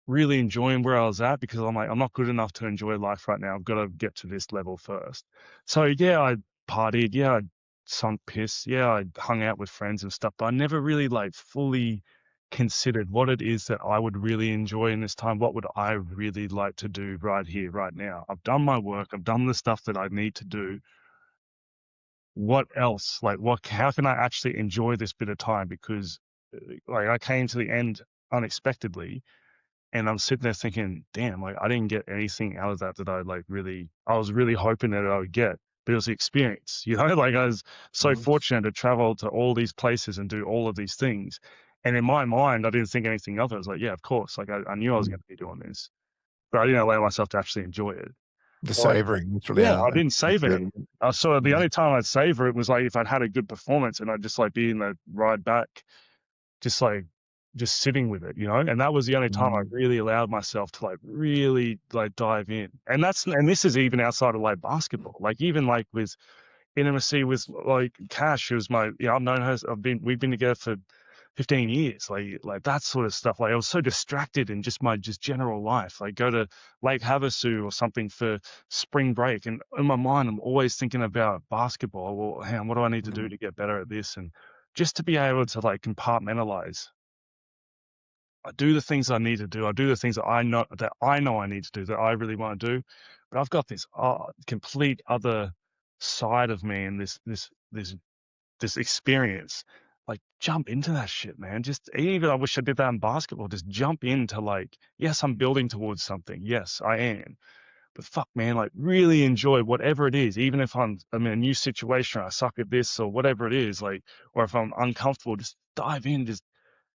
really enjoying where I was at because I'm like, I'm not good enough to enjoy life right now. I've got to get to this level first. So yeah, I partied. Yeah, I sunk piss. Yeah, I hung out with friends and stuff, but I never really like fully considered what it is that I would really enjoy in this time. What would I really like to do right here, right now? I've done my work. I've done the stuff that I need to do. What else? Like, how can I actually enjoy this bit of time? Because like I came to the end unexpectedly and I'm sitting there thinking, damn, like I didn't get anything out of that I was really hoping that I would get, but it was the experience, like I was so fortunate to travel to all these places and do all of these things. And in my mind, I didn't think anything of it. I was like, yeah, of course. Like I knew I was going to be doing this, but I didn't allow myself to actually enjoy it. The So savoring, literally. yeah, I didn't savor it. So the Mm. only time I'd savor it was like if I'd had a good performance and I'd just like be in the ride back just like just sitting with it, and that was the only time I really allowed myself to like really like dive in. And this is even outside of like basketball, like even like with intimacy with like Cash, who's I've known her, we've been together for 15 years, like that sort of stuff. Like I was so distracted in just my general life, like go to Lake Havasu or something for spring break, and in my mind I'm always thinking about basketball. Well, hey, what do I need to do to get better at this? And just to be able to like compartmentalize. I do the things I need to do. I do the things that I know I need to do, that I really want to do. But I've got this complete other side of me and this experience. Like jump into that shit, man. Just even I wish I did that in basketball. Just jump into like, yes, I'm building towards something. Yes, I am. But fuck, man, like really enjoy whatever it is. Even if I'm in a new situation, or I suck at this or whatever it is, like, or if I'm uncomfortable, just dive in, just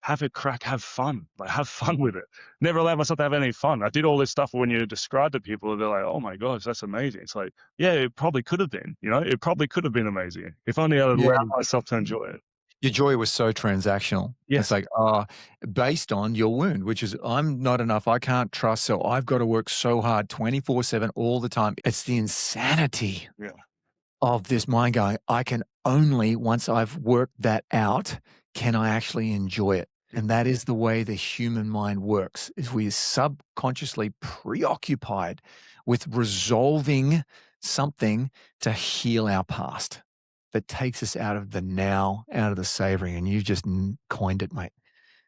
have it crack, have fun, like have fun with it. Never allowed myself to have any fun. I did all this stuff when you describe to people, they're like, oh my gosh, that's amazing. It's like, yeah, it probably could have been, it probably could have been amazing if only I'd Yeah. allowed myself to enjoy it. Your joy was so transactional. Yes. It's like, based on your wound, which is I'm not enough. I can't trust. So I've got to work so hard 24/7 all the time. It's the insanity of this mind going, I can only, once I've worked that out, can I actually enjoy it? And that is the way the human mind works, is we are subconsciously preoccupied with resolving something to heal our past that takes us out of the now, out of the savoring. And you just coined it, mate.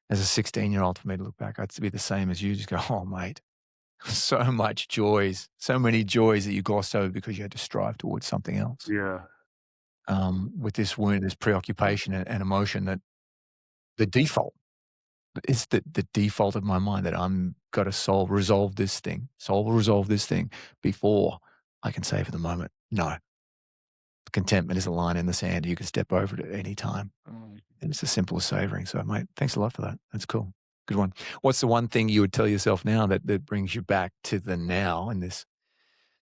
As a 16-year-old, for me to look back, I'd be the same as you. Just go, oh, mate, so much joys, so many joys that you glossed over because you had to strive towards something else. Yeah. With this wound, this preoccupation and emotion, that the default is the default of my mind that I'm got to resolve this thing before I can savor the moment. No. Contentment is a line in the sand. You can step over it at any time. And it's as simple as savoring. So, mate, thanks a lot for that. That's cool. Good one. What's the one thing you would tell yourself now that brings you back to the now in this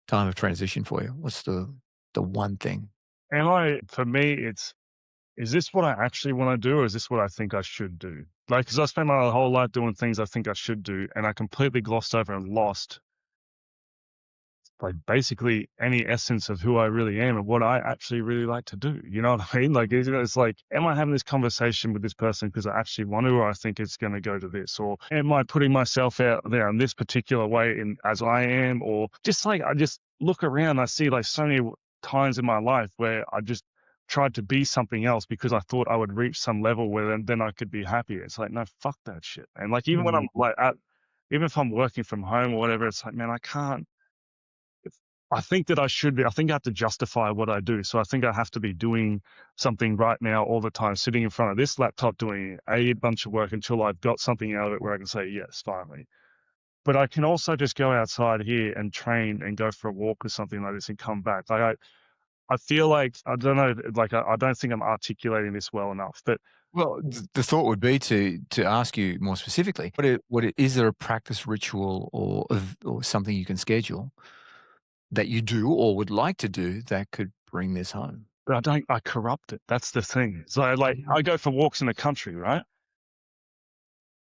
time of transition for you? What's the one thing? For me, is this what I actually want to do, or is this what I think I should do? Like, because I spent my whole life doing things I think I should do, and I completely glossed over and lost like basically any essence of who I really am and what I actually really like to do. You know what I mean? Like, it's like, am I having this conversation with this person because I actually want to, or I think it's going to go to this, or am I putting myself out there in this particular way as I am, or just like, I just look around, I see like so many times in my life where I just tried to be something else because I thought I would reach some level where then I could be happier. It's like, no, fuck that shit. And like, even when I'm like even if I'm working from home or whatever, it's like, man, I can't, I think that I should be, I think I have to justify what I do. So I think I have to be doing something right now all the time, sitting in front of this laptop doing a bunch of work until I've got something out of it where I can say, yes, finally. But I can also just go outside here and train and go for a walk or something like this and come back. Like I feel like, I don't know, like I don't think I'm articulating this well enough, but Well, the thought would be to ask you more specifically, is there a practice ritual or something you can schedule that you do or would like to do that could bring this home? I corrupt it. That's the thing. So like I go for walks in the country, right?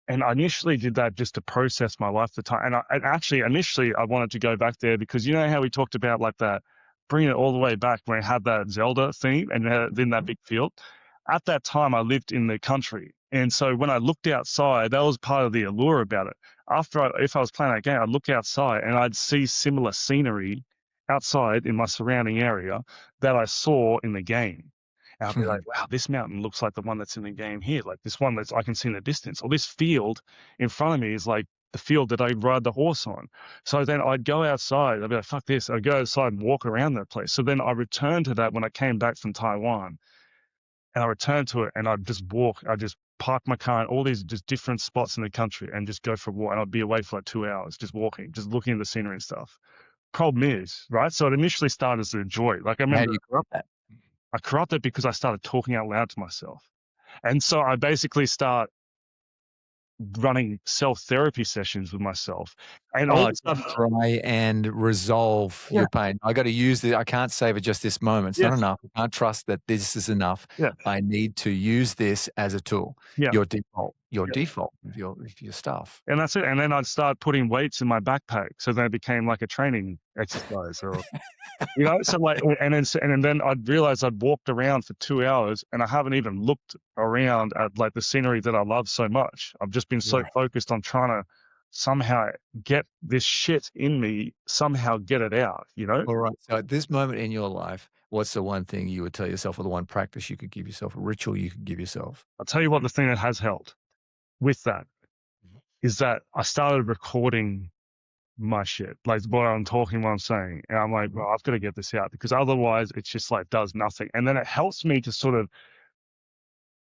And I initially did that just to process my life at the time. And actually, initially, I wanted to go back there because you know how we talked about like that, bringing it all the way back when I had that Zelda theme and then that big field. At that time, I lived in the country. And so when I looked outside, that was part of the allure about it. If I was playing that game, I'd look outside and I'd see similar scenery outside in my surrounding area that I saw in the game. And I'll be like, wow, this mountain looks like the one that's in the game here. Like this one that I can see in the distance. Or this field in front of me is like the field that I ride the horse on. So then I'd go outside. I'd be like, fuck this. I'd go outside and walk around that place. So then I returned to that when I came back from Taiwan. And I returned to it and I'd just walk. I'd just park my car in all these just different spots in the country and just go for a walk. And I'd be away for like 2 hours just walking, just looking at the scenery and stuff. Problem is, right? So it initially started as a joy. Like I How remember do you corrupt that? I corrupted because I started talking out loud to myself. And so I basically start running self-therapy sessions with myself. And all Oh, of a sudden, try and resolve yeah, your pain. I gotta use I can't savor just this moment. It's not yes, enough. I can't trust that this is enough. yeah, I need to use this as a tool. yeah, Your yeah. default of your stuff. And that's it. And then I'd start putting weights in my backpack. So then it became like a training exercise or, you know, so like, and then I'd realize I'd walked around for 2 hours and I haven't even looked around at like the scenery that I love so much. I've just been so Right. focused on trying to somehow get this shit in me, somehow get it out, you know? All right. So at this moment in your life, what's the one thing you would tell yourself or the one practice you could give yourself, a ritual you could give yourself? I'll tell you what, the thing that has helped with that is that I started recording my shit, like what I'm talking, what I'm saying. And I'm like, well, I've got to get this out because otherwise it's just like does nothing. And then it helps me to sort of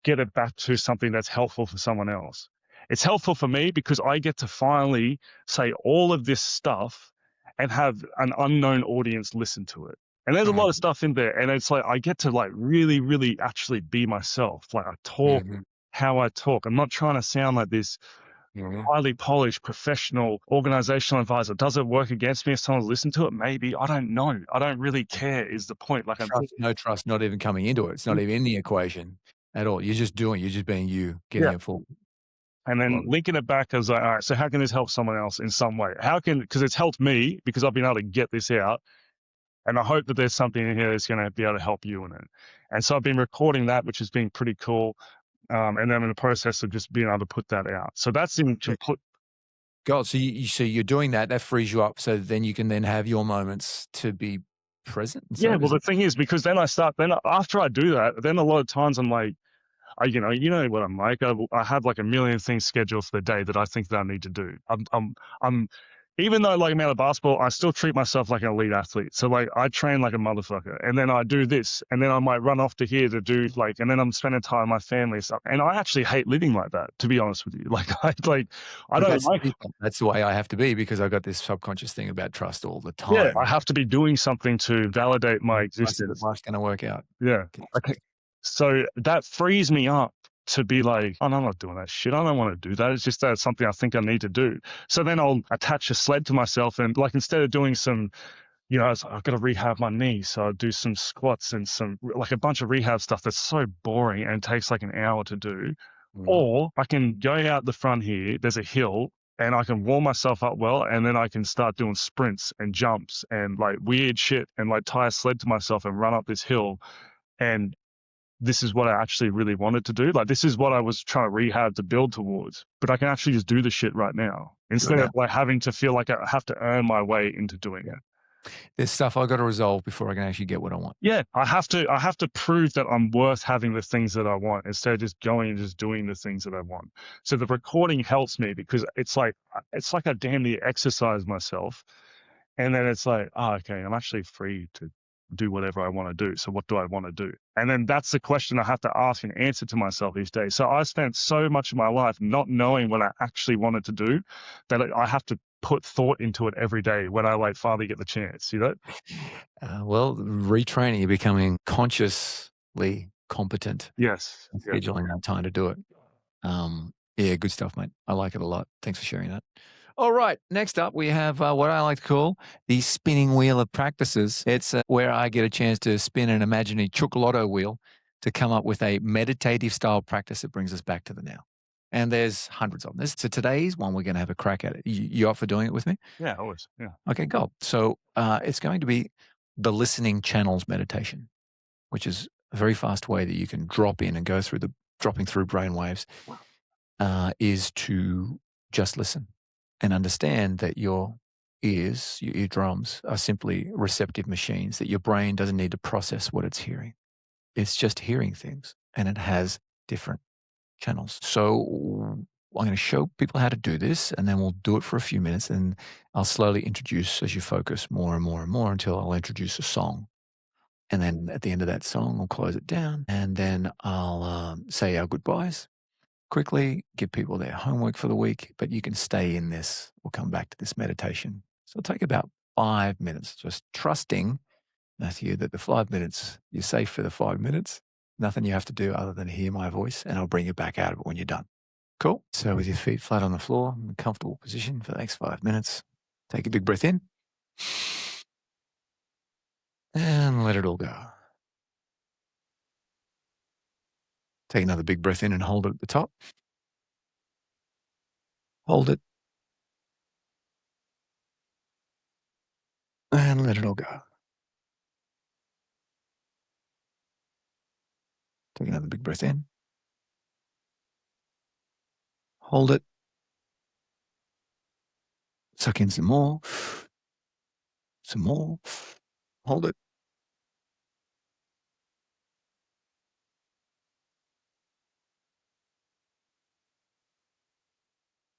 get it back to something that's helpful for someone else. It's helpful for me because I get to finally say all of this stuff and have an unknown audience listen to it. And there's a lot of stuff in there. And it's like, I get to like really, really actually be myself. Like I talk Mhm. how I talk. I'm not trying to sound like this Mhm. highly polished, professional, organizational advisor. Does it work against me if someone's listened to it? Maybe. I don't know. I don't really care is the point. Like I'm No trust, not even coming into it. It's not even in the equation at all. You're just being you, yeah. getting it full. And then Love it. linking it back as like, all right, so how can this help someone else in some way? Because it's helped me because I've been able to get this out. And I hope that there's something in here that's going to be able to help you in it. And so I've been recording that, which has been pretty cool. And then I'm in the process of just being able to put that out. So that's in complete. God, so you're doing that. That frees you up, so then you can then have your moments to be present. And Yeah. so, Well, the thing is, because then after I do that, then a lot of times I'm like, you know what I'm like. I have like a million things scheduled for the day that I think that I need to do. I'm even though like I'm out of basketball, I still treat myself like an elite athlete. So like I train like a motherfucker, and then I do this, and then I might run off to here to do like, and then I'm spending time with my family and stuff. And I actually hate living like that, to be honest with you. I but don't that's like. that's the way I have to be because I got this subconscious thing about trust all the Yeah, I time. have to be doing something to validate my Trust that existence. life's going to work out. Yeah. Okay. Okay. So that frees me up to be like, oh, no, I'm not doing that shit. I don't want to do that. It's just that it's something I think I need to do. So then I'll attach a sled to myself and like instead of doing some, I've got to rehab my knee. So I'll do some squats and like a bunch of rehab stuff that's so boring and takes like an hour to do. Mhm. Or I can go out the front here. There's a hill and I can warm myself up well, and then I can start doing sprints and jumps and like weird shit and like tie a sled to myself and run up this hill. And this is what I actually really wanted to do. Like, this is what I was trying to rehab to build towards, but I can actually just do the shit right now instead of like having to feel like I have to earn my way into doing it. There's stuff I've got to resolve before I can actually get what I want. Yeah, I have to prove that I'm worth having the things that I want instead of just going and just doing the things that I want. So the recording helps me because it's like I damn near exercise myself, and then it's like, oh, okay, I'm actually free to do whatever I want to do. So what do I want to do? And then that's the question I have to ask and answer to myself each day. So I spent so much of my life not knowing what I actually wanted to do that I have to put thought into it every day when I like finally get the chance. See that? Well, retraining, you're becoming consciously competent. Yes. Scheduling that time to do it. Yeah, good stuff, mate. I like it a lot. Thanks for sharing that. All right. Next up, we have what I like to call the spinning wheel of practices. It's where I get a chance to spin an imaginary chocolate wheel to come up with a meditative style practice that brings us back to the now. And there's hundreds of them. So today's one, we're going to have a crack at it. You up for doing it with me? Yeah, always. Yeah. Okay, go. So it's going to be the listening channels meditation, which is a very fast way that you can drop in and go through the dropping through brain waves, is to just listen and understand that your ears, your eardrums are simply receptive machines, that your brain doesn't need to process what it's hearing. It's just hearing things, and it has different channels. So I'm going to show people how to do this, and then we'll do it for a few minutes, and I'll slowly introduce as you focus more and more and more until I'll introduce a song. And then at the end of that song, I'll close it down, and then I'll say our goodbyes quickly, give people their homework for the week, but you can stay in this. We'll come back to this meditation. So it'll take about 5 minutes, just trusting, Matthew, that the 5 minutes, you're safe for the 5 minutes. Nothing you have to do other than hear my voice, and I'll bring you back out of it when you're done. Cool? So with your feet flat on the floor, in a comfortable position for the next 5 minutes, take a big breath in and let it all go. Take another big breath in and hold it at the top. Hold it. And let it all go. Take another big breath in. Hold it. Suck in some more. Some more. Hold it.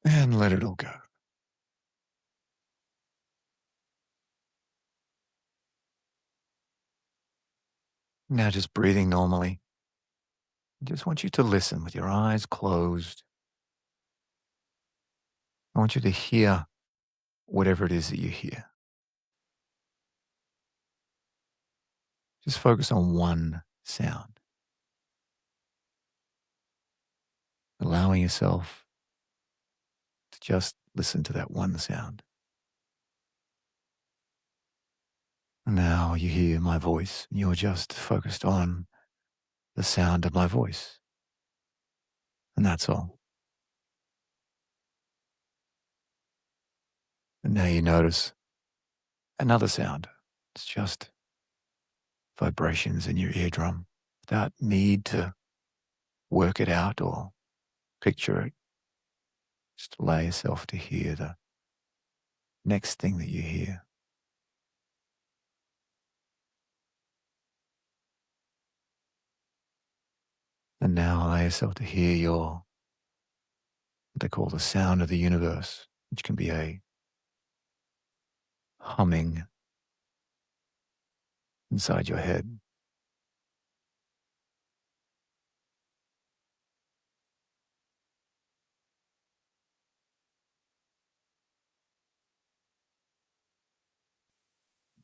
And let it all go. Now just breathing normally. I just want you to listen with your eyes closed. I want you to hear whatever it is that you hear. Just focus on one sound. Allowing yourself to just listen to that one sound. Now you hear my voice, and you're just focused on the sound of my voice. And that's all. And now you notice another sound. It's just vibrations in your eardrum without need to work it out or picture it. Just allow yourself to hear the next thing that you hear. And now allow yourself to hear what they call the sound of the universe, which can be a humming inside your head.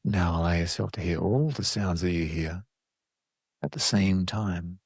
Now allow yourself to hear all the sounds that you hear at the same time.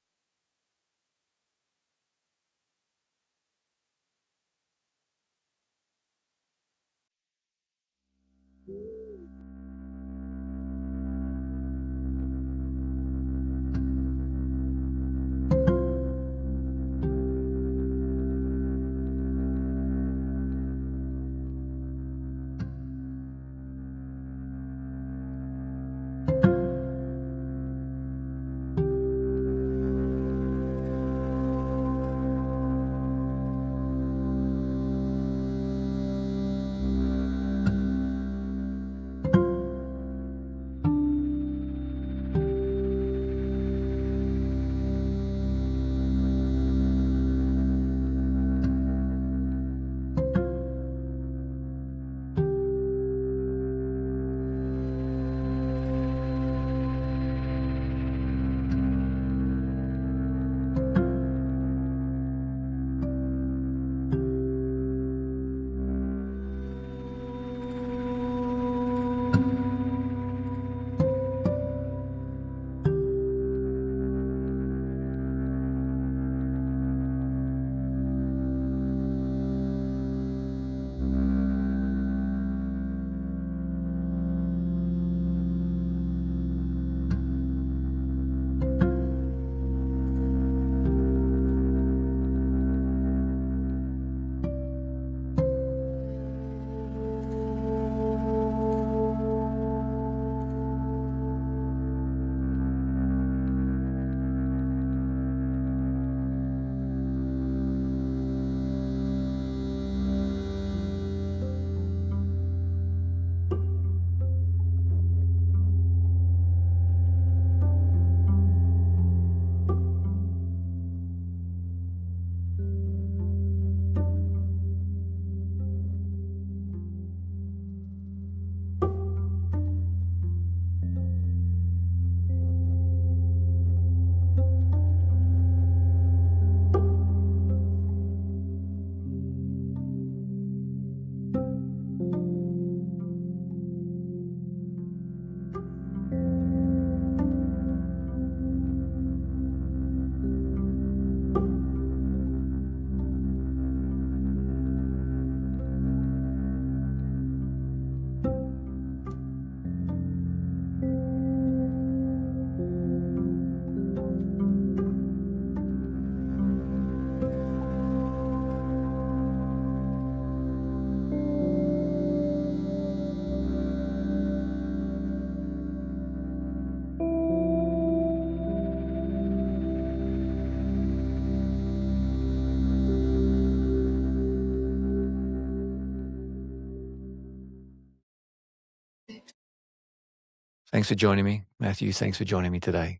Thanks for joining me. Matthew, thanks for joining me today.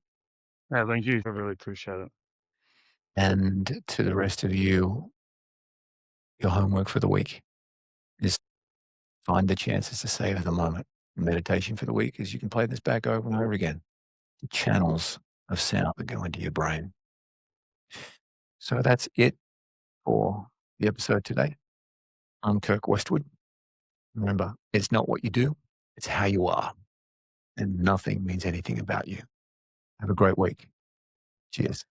Yeah, thank you. I really appreciate it. And to the rest of you, your homework for the week is find the chances to savor the moment. Meditation for the week is you can play this back over and over again. The channels of sound that go into your brain. So that's it for the episode today. I'm Kirk Westwood. Remember, it's not what you do, it's how you are. And nothing means anything about you. Have a great week. Cheers.